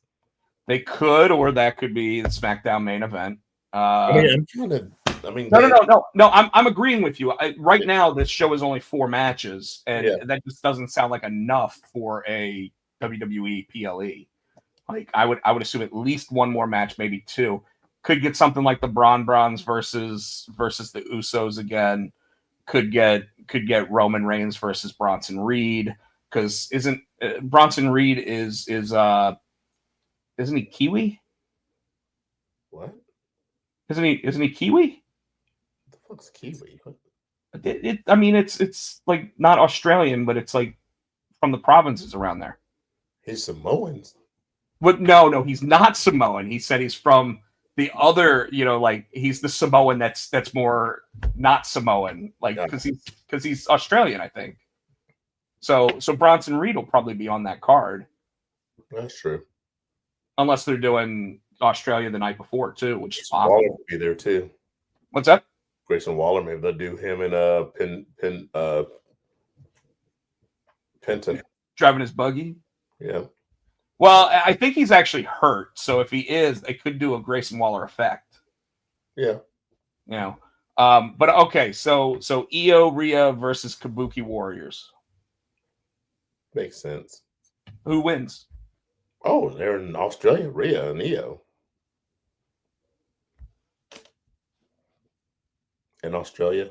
They could, or that could be the SmackDown main event. No. I'm agreeing with you. Right now, this show is only 4 matches, and that just doesn't sound like enough for a WWE PLE. Like I would assume at least one more match, maybe 2. Could get something like the Bronze versus the Usos again. Could get Roman Reigns versus Bronson Reed, because isn't Bronson Reed isn't he Kiwi? What? Isn't he Kiwi? What the fuck's Kiwi? I mean, it's like not Australian, but it's like from the provinces around there. He's Samoan. But no, he's not Samoan. He said he's from the other, like he's the Samoan that's more not Samoan, like because he's Australian, I think. So Bronson Reed will probably be on that card. That's true. Unless they're doing Australia the night before too, which is Waller possible. will be there too. What's that? Grayson Waller, maybe they'll do him and Penton driving his buggy. Yeah. Well, I think he's actually hurt. So if he is, they could do a Grayson Waller effect. Yeah. But okay, so Io Rhea versus Kabuki Warriors. Makes sense. Who wins? Oh, they're in Australia, Rhea and Io. In Australia.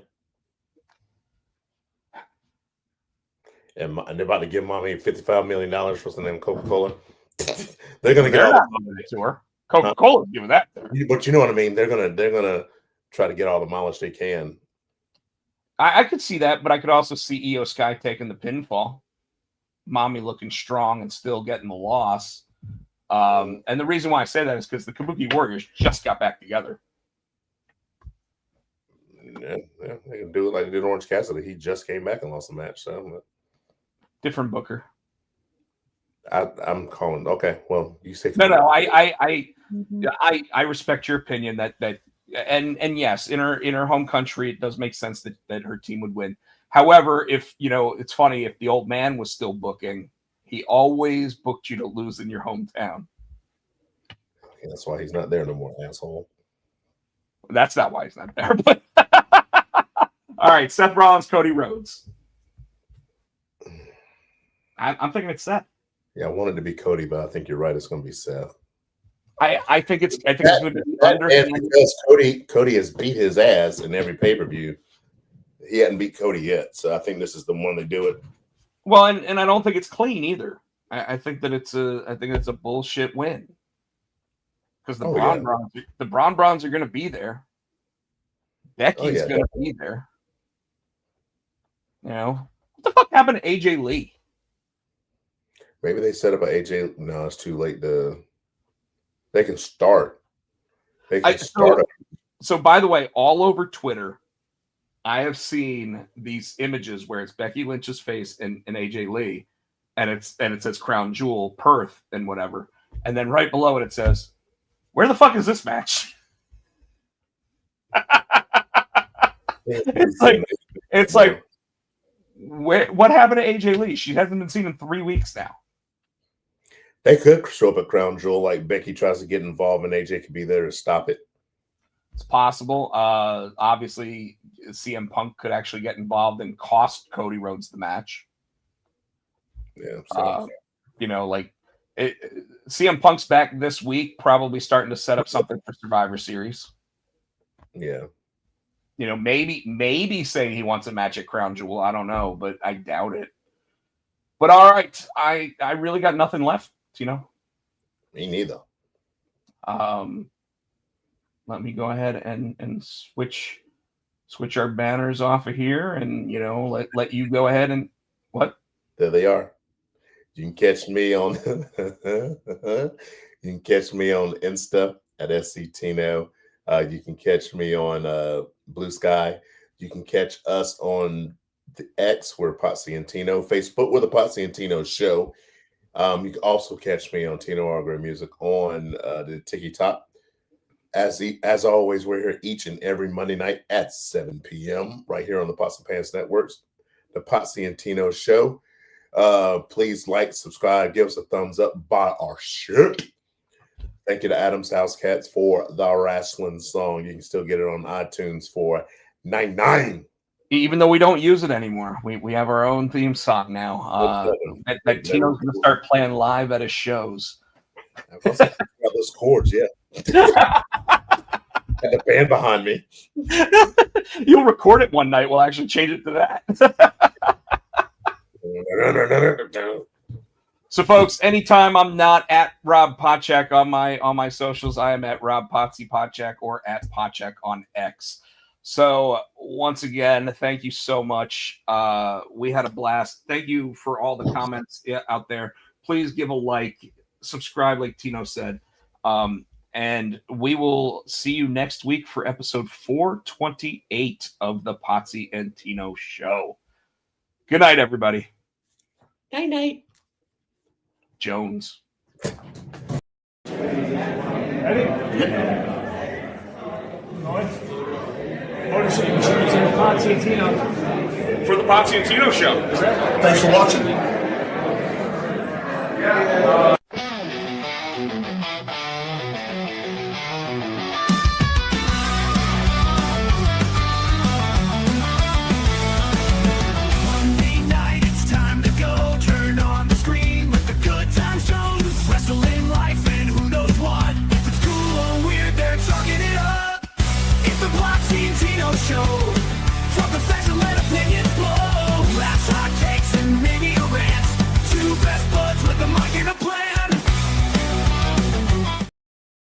And they're about to give mommy $55 million for some name Coca-Cola. They're gonna get all the to her. Coca-Cola giving that to her. But you know what I mean? They're gonna try to get all the mileage they can. I could see that, but I could also see Io Sky taking the pinfall. Mommy looking strong and still getting the loss. And the reason why I say that is because the Kabuki Warriors just got back together. Yeah, they can do it like they did Orange Cassidy. He just came back and lost the match. So different booker. I'm calling. Okay, well, you say no. I respect your opinion that and yes, in her home country, it does make sense that her team would win. However, if it's funny, if the old man was still booking, he always booked you to lose in your hometown. Okay, that's why he's not there no more, asshole. That's not why he's not there. But all right, Seth Rollins, Cody Rhodes. I'm thinking it's Seth. Yeah, I wanted to be Cody, but I think you're right. It's going to be Seth. I think it's going to be under. And because Cody has beat his ass in every pay-per-view, he hadn't beat Cody yet. So I think this is the one to do it. Well, and I don't think it's clean either. I think that it's a bullshit win. Because the Braun Browns are going to be there. Becky's going to be there. What the fuck happened to AJ Lee? Maybe they set up an AJ. No, it's too late. They can start. They can start. So, by the way, all over Twitter, I have seen these images where it's Becky Lynch's face and AJ Lee, and it says Crown Jewel, Perth, and whatever, and then right below it says, "Where the fuck is this match?" It's like, what happened to AJ Lee? She hasn't been seen in 3 weeks now. They could show up at Crown Jewel like Becky tries to get involved and AJ could be there to stop it. It's possible. Obviously, CM Punk could actually get involved and cost Cody Rhodes the match. Yeah. So. CM Punk's back this week, probably starting to set up something for Survivor Series. Yeah. Maybe saying he wants a match at Crown Jewel. I don't know, but I doubt it. But all right, I really got nothing left, Me neither. Let me go ahead and switch our banners off of here, and let you go ahead and what? There they are. You can catch me on Insta at SC Tino. You can catch me on Blue Sky. You can catch us on the X, we're Potsy and Tino. Facebook, we're the Potsy and Tino Show. You can also catch me on Tino Argre Music on the TikTok. As always, we're here each and every Monday night at 7 p.m. right here on the Pots and Pants Networks, the Potsy and Tino Show. Please like, subscribe, give us a thumbs up, buy our shit. Thank you to Adam's House Cats for the wrestling song. You can still get it on iTunes for $9.99. Even though we don't use it anymore, we have our own theme song now. That Tino's going to start playing live at his shows. Those chords, yeah. Got the band behind me. You'll record it one night. We'll actually change it to that. So, folks, anytime I'm not at Rob Potchak on my socials, I am at Rob Potsy Potchak or at Potchak on X. So, once again, thank you so much. We had a blast. Thank you for all the comments out there. Please give a like, subscribe, like Tino said. And we will see you next week for episode 428 of the Potsy and Tino Show. Good night, everybody. Night. Jones. Potsy and Tino. For the Potsy and Tino Show. Thanks for watching. Monday night, it's time to go. Turn on the screen with the good time shows. Wrestling life and who knows what. If it's cool or weird, they're talking it up. It's the Potsy and Tino Show.